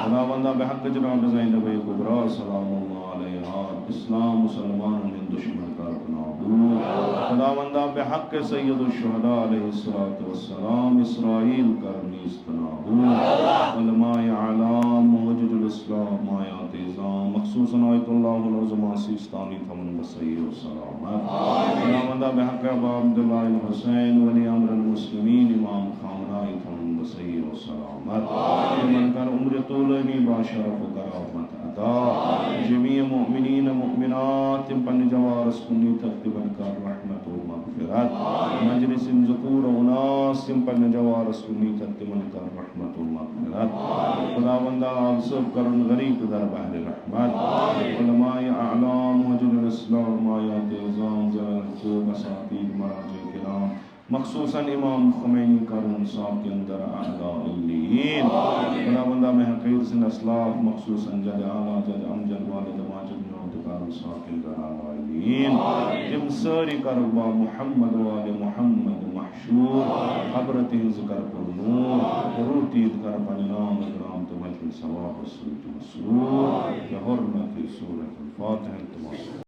Speaker 1: खुदावंदा बिहक़्क़ जनाब ज़ैनब कुबरा सलामुल्लाह अलैहा इस्लाम मुसलमानों में दुश्मन का रुख़ नाबूद। खुदावंदा बिहक़्क़ सय्यदुश शुहदा अलैहिस्सलातु वस्सलाम इसराईल कर नीस्त नाबूद। उलमाए आलाम मौजूदुल इस्लाम आयात इज़ाम मख़सूसन आयतुल्लाहुल उज़्मा सिस्तानी थमन बसई व सलामत। खुदावंदा बिहक़्क़ अबा अब्दुल्लाह इब्न हुसैन वली अम्रुल मुस्लिमीन इमाम खामनाई थमन बसई व सलामत। मन कर उम्र तूलनी बाशरफ करामत अता। जमी मुमिनीन मुमिनात पन जवारस कुन्नी तक़्तिबन कर रहमत व मग़फ़िरत। मजलिसिन ज़ुकूर उनास पन जवारस कुन्नी तक़्तिबन कर रहमत व मग़फ़िरत। खुदावंदा आप सब करन गरीब दर बहर रहमत। उलमाए आलाम मौजूदुल इस्लाम आयात इज़ाम ज़लल को मसातीब मराजिल किराम मख़सूसन इमाम ख़ुमैनी करून साकिन दर अअदाइल्लीन। खुदावंदा में हक़ीर सिन असलाफ मख़सूसन जद आला जद अमजद वालिद माजिद नौतकार साकिन दर अअदाइल्लीन। जिम सारी करबा मुहम्मद वाले मुहम्मद महशूर क़ब्र तिज़ कर पुरनूर रूतीद कर पन्नाम इकराम तो मजलिस सवाब सूरत मसरूर। या हुर्मत सूरत अल-फ़ातिहा।